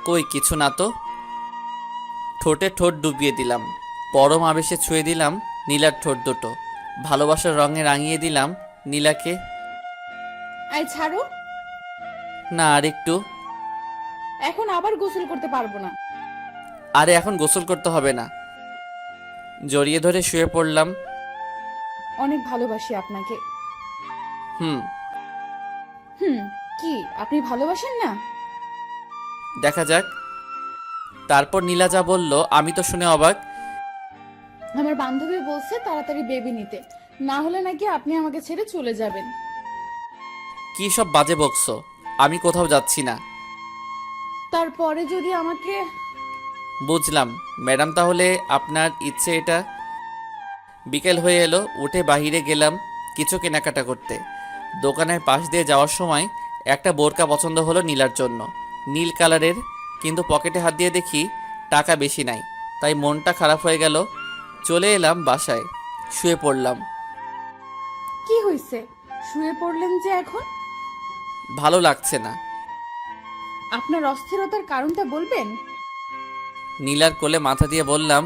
কই কিছু না তো। ঠোঁটে ঠোঁট ডুবিয়ে দিলাম। পরম আবেশে ছুঁয়ে দিলাম নীলার ঠোঁট দুটো। ভালোবাসার রঙে রাঙিয়ে দিলাম নীলাকে। আই ছাড়ো। না, আর একটু। এখন আবার গোসল করতে পারবো না। আরে এখন গোসল করতে হবে না। জড়িয়ে ধরে শুয়ে পড়লাম। অনেক ভালোবাসি আপনাকে। হুম। হুম, কি আপনি ভালোবাসেন না? দেখা যাক। তারপর নীলা যা বলল আমি তো শুনে অবাক। আমার বান্ধবী বলছে তাড়াতাড়ি বেবি নিতে, না হলে নাকি আপনি আমাকে ছেড়ে চলে যাবেন। কি সব বাজে বকছো? আমি কোথাও যাচ্ছি না। তারপরে যদি আমাকে... বুঝলাম ম্যাডাম, তাহলে আপনার ইচ্ছে এটা। বিকেল হয়ে এলো, উঠে বাইরে গেলাম কিছু কেনাকাটা করতে। দোকানের পাশ দিয়ে যাওয়ার সময় একটা বোরকা পছন্দ হলো নীলার জন্য, নীল কালারের। কিন্তু পকেটে হাত দিয়ে দেখি টাকা বেশি নাই, তাই মনটা খারাপ হয়ে গেল। চলে এলাম বাসায়, শুয়ে পড়লাম। কি হয়েছে, শুয়ে পড়লেন যে এখন? ভালো লাগছে না। আপনার অস্থিরতার কারণটা বলবেন? নীলার কোলে মাথা দিয়ে বললাম,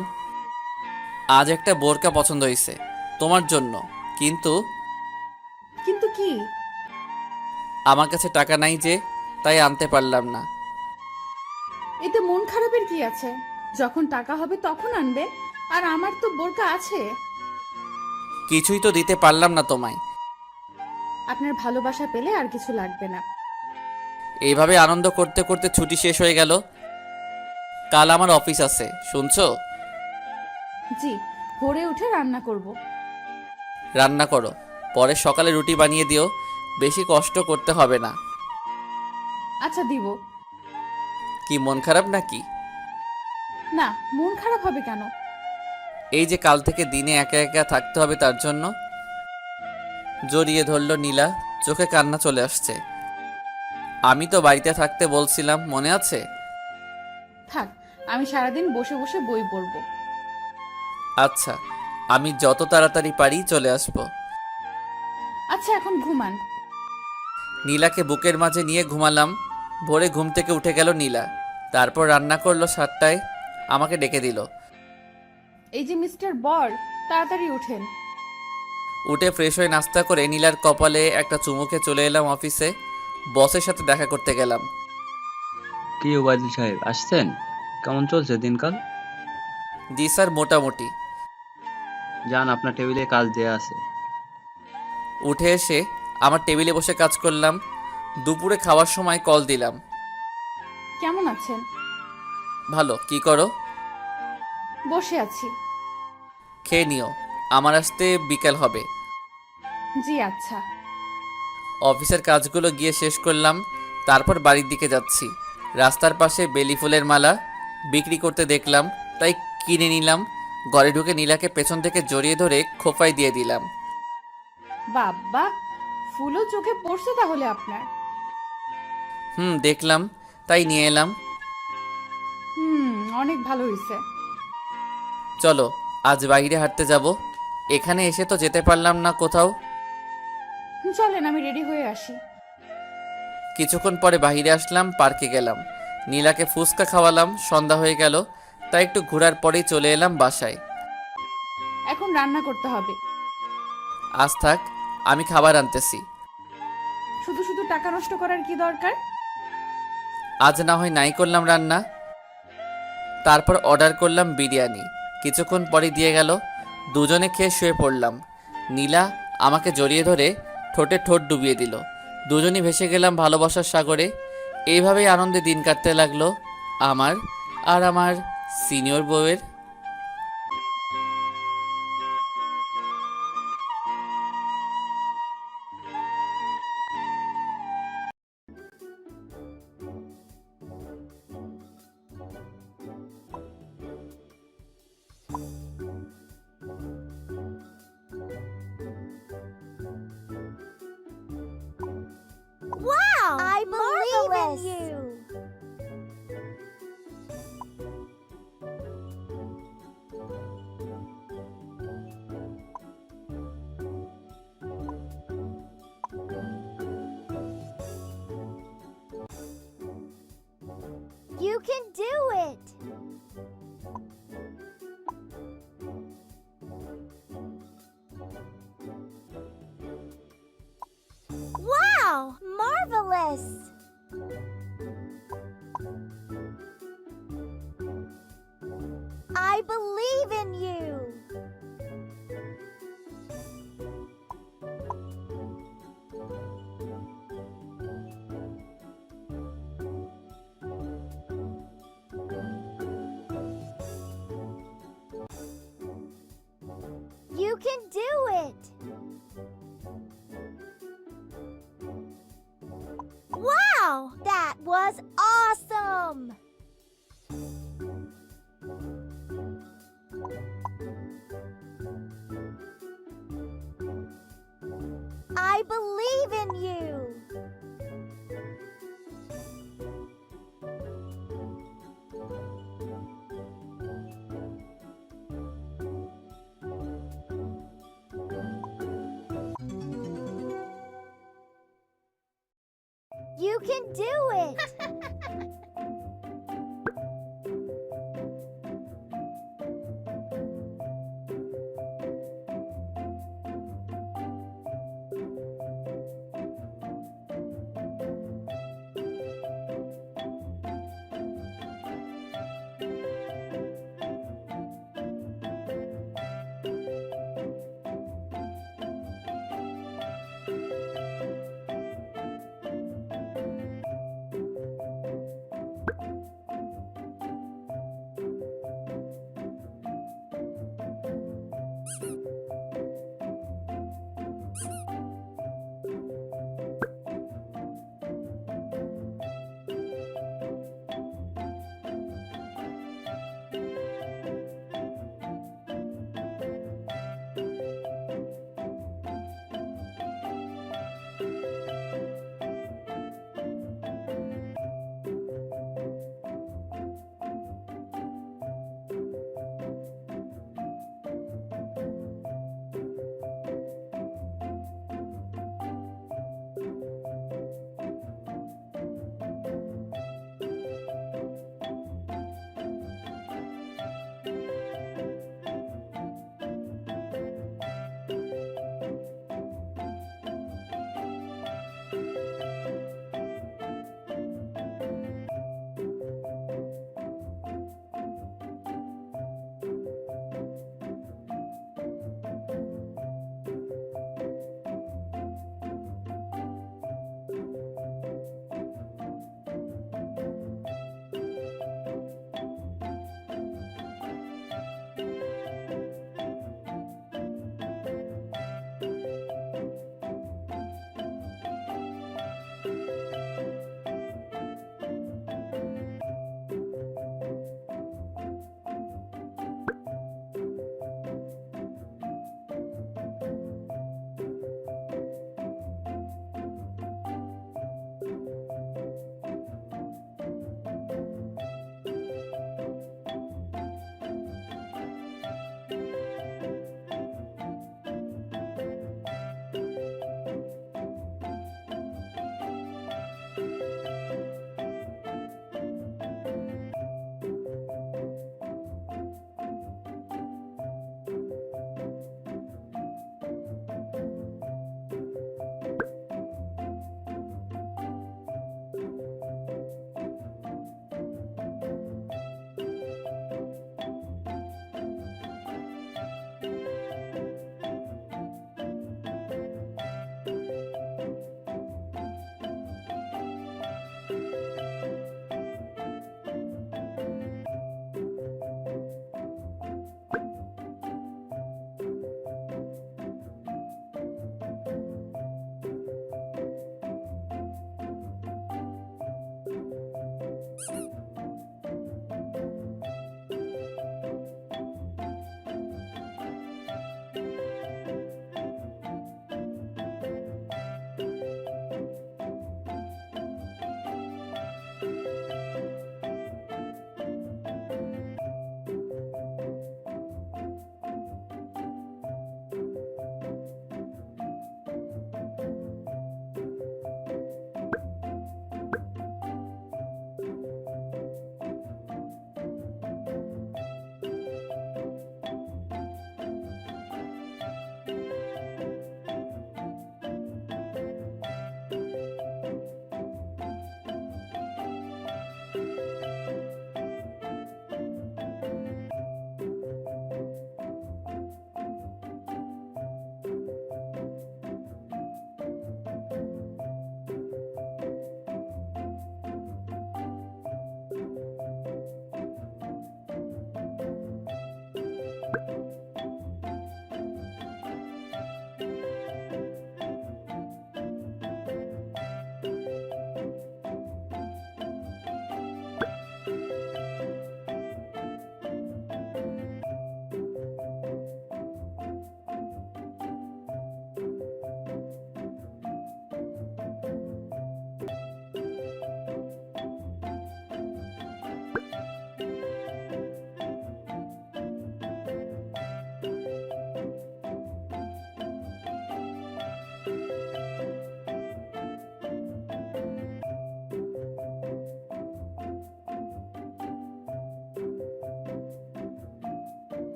আজ একটা বোরকা পছন্দ হয়েছে তোমার জন্য, কিন্তু কিন্তু কি? আমার কাছে টাকা নাই যে, তাই আনতে পারলাম না। এতে মন খারাপের কি আছে? যখন টাকা হবে তখন আনবে, আর আমার তো বোরকা আছে। কিছুই তো দিতে পারলাম না তোমায়। আপনার ভালোবাসা পেলে আর কিছু লাগবে না। এইভাবে আনন্দ করতে করতে ছুটি শেষ হয়ে গেল। কাল আমার অফিস আছে, শুনছো? জি, ভোরে উঠে রান্না করব। রান্না করো, পরে সকালে রুটি বানিয়ে দিও, বেশি কষ্ট করতে হবে না। আচ্ছা দিব। কি মন খারাপ নাকি? না, মন খারাপ হবে কেন? এই যে কাল থেকে দিনে একা একা থাকতে হবে তার জন্য। জড়িয়ে ধরল নীলা, চোখে কান্না চলে আসছে। আমি তো বাড়িতে থাকতে বলছিলাম, মনে আছে? থাক, আমি সারাদিন বসে বসে বই পড়ব। আচ্ছা, আমি যত তাড়াতাড়ি পারি চলে আসব। আচ্ছা, এখন ঘুমান। নীলাকে বুকের মাঝে নিয়ে ঘুমালাম। ভোরে ঘুম থেকে উঠে গেল নীলা। তারপর রান্না করলো 7টায়, আমাকে ডেকে দিল। এই যে মিস্টার বর, তাড়াতাড়ি উঠেন। উঠে ফ্রেশ হয়ে নাস্তা করে নীলার কপালে একটা চুমুকে চলে এলাম অফিসে। বসের সাথে দেখা করতে গেলাম। কি ওবায়দুল সাহেব আসছেন? কেমন চলছে দিনকাল? জি স্যার, মোটামুটি। যান, আপনার টেবিলে কাজ দেয়া আছে। উঠে এসে আমার টেবিলে বসে কাজ করলাম। দুপুরে খাওয়ার সময় কল দিলাম। কেমন আছেন? ভালো, কি করো? বসে আছি। খেয়ে নিও, আমার আসতে বিকেল হবে। জি আচ্ছা। অফিসের কাজগুলো গিয়ে শেষ করলাম, তারপর বাড়ির দিকে যাচ্ছি। রাস্তার পাশে বেলি ফুলের মালা বিক্রি করতে দেখলাম, তাই কিনে নিলাম। ঘরে ঢুকে নীলাকে পেছন থেকে জড়িয়ে ধরে খোঁপায় দিয়ে দিলাম। বাবা, ফুলও চোখে পড়ছে তাহলে আপনার? দেখলাম, তাই নিয়ে এলাম। অনেক ভালো হয়েছে। চলো আজ বাইরে হাঁটতে যাব। এখানে এসে তো যেতে পারলাম না কোথাও। চলেন, আমি রেডি হয়ে আসি। কিছুক্ষণ পরে বাইরে আসলাম, পার্কে গেলাম। নীলাকে ফুচকা খাওয়ালাম, সন্ধ্যা হয়ে গেল, তাই একটু ঘোরার পরেই চলে এলাম বাসায়। এখন রান্না করতে হবে। আজ থাক, আমি খাবার আনতেছি। শুধু শুধু টাকা নষ্ট করার কি দরকার? আজ না হয় নাই করলাম রান্না। তারপর অর্ডার করলাম বিরিয়ানি। কিছুক্ষণ পরে দিয়ে গেল, দুজনে খেয়ে শুয়ে পড়লাম। নীলা আমাকে জড়িয়ে ধরে ঠোঁটে ঠোঁট ডুবিয়ে দিল। দুজনই ভেসে গেলাম ভালোবাসার সাগরে। এইভাবেই আনন্দে দিন কাটতে লাগলো আমার আর আমার সিনিয়র বউয়ের। Wow! I believe in you! You can do it! Wow! Marvelous! believe in you. You can do it. Wow, that was awesome. I believe in you. You can do it.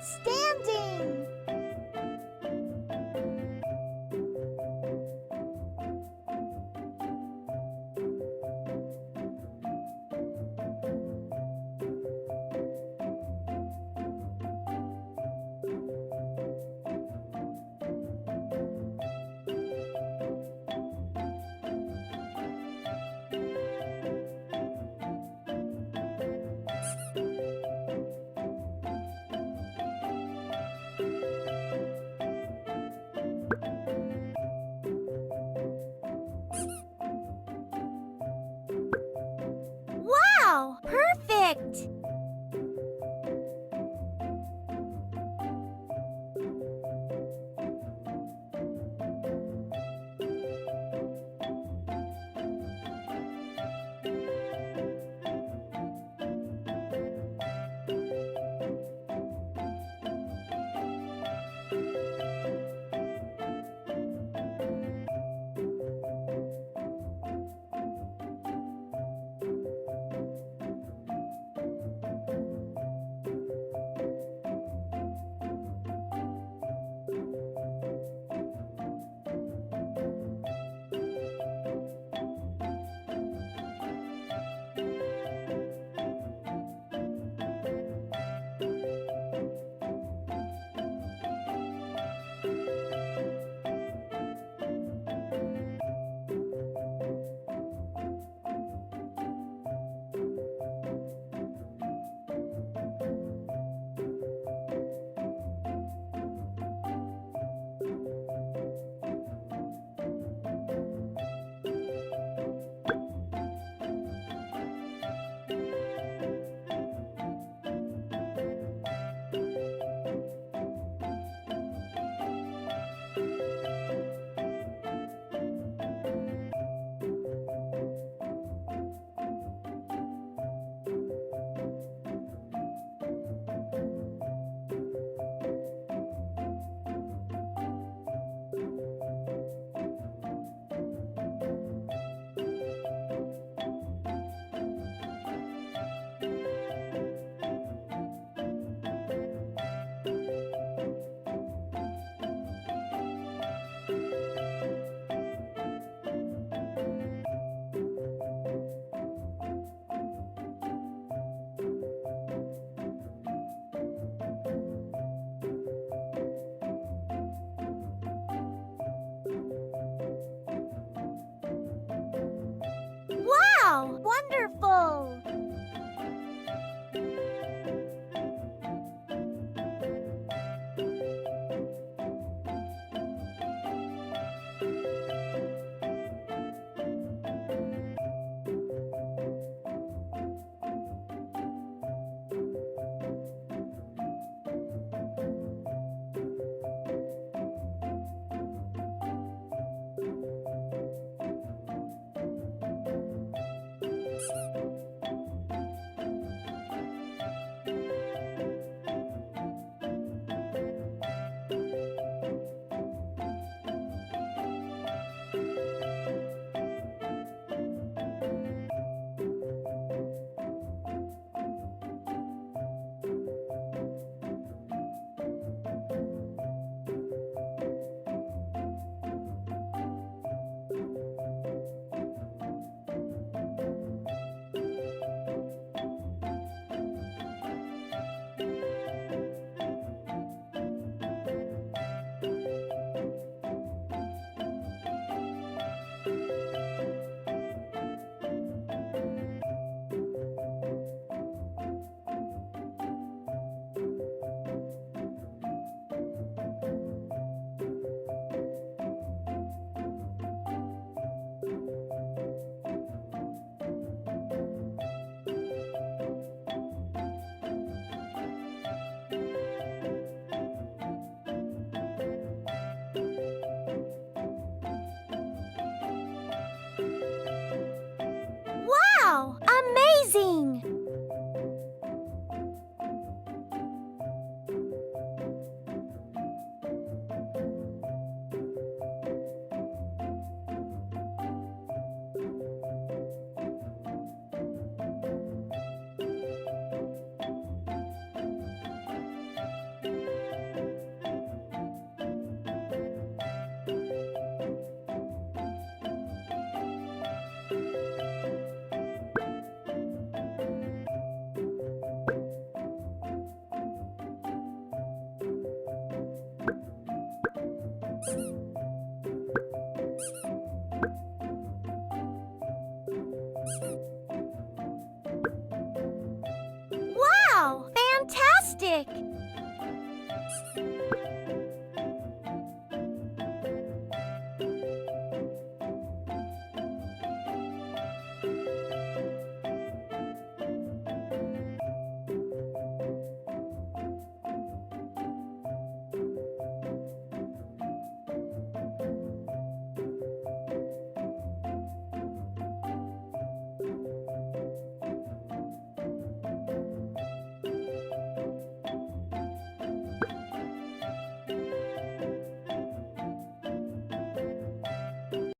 Stand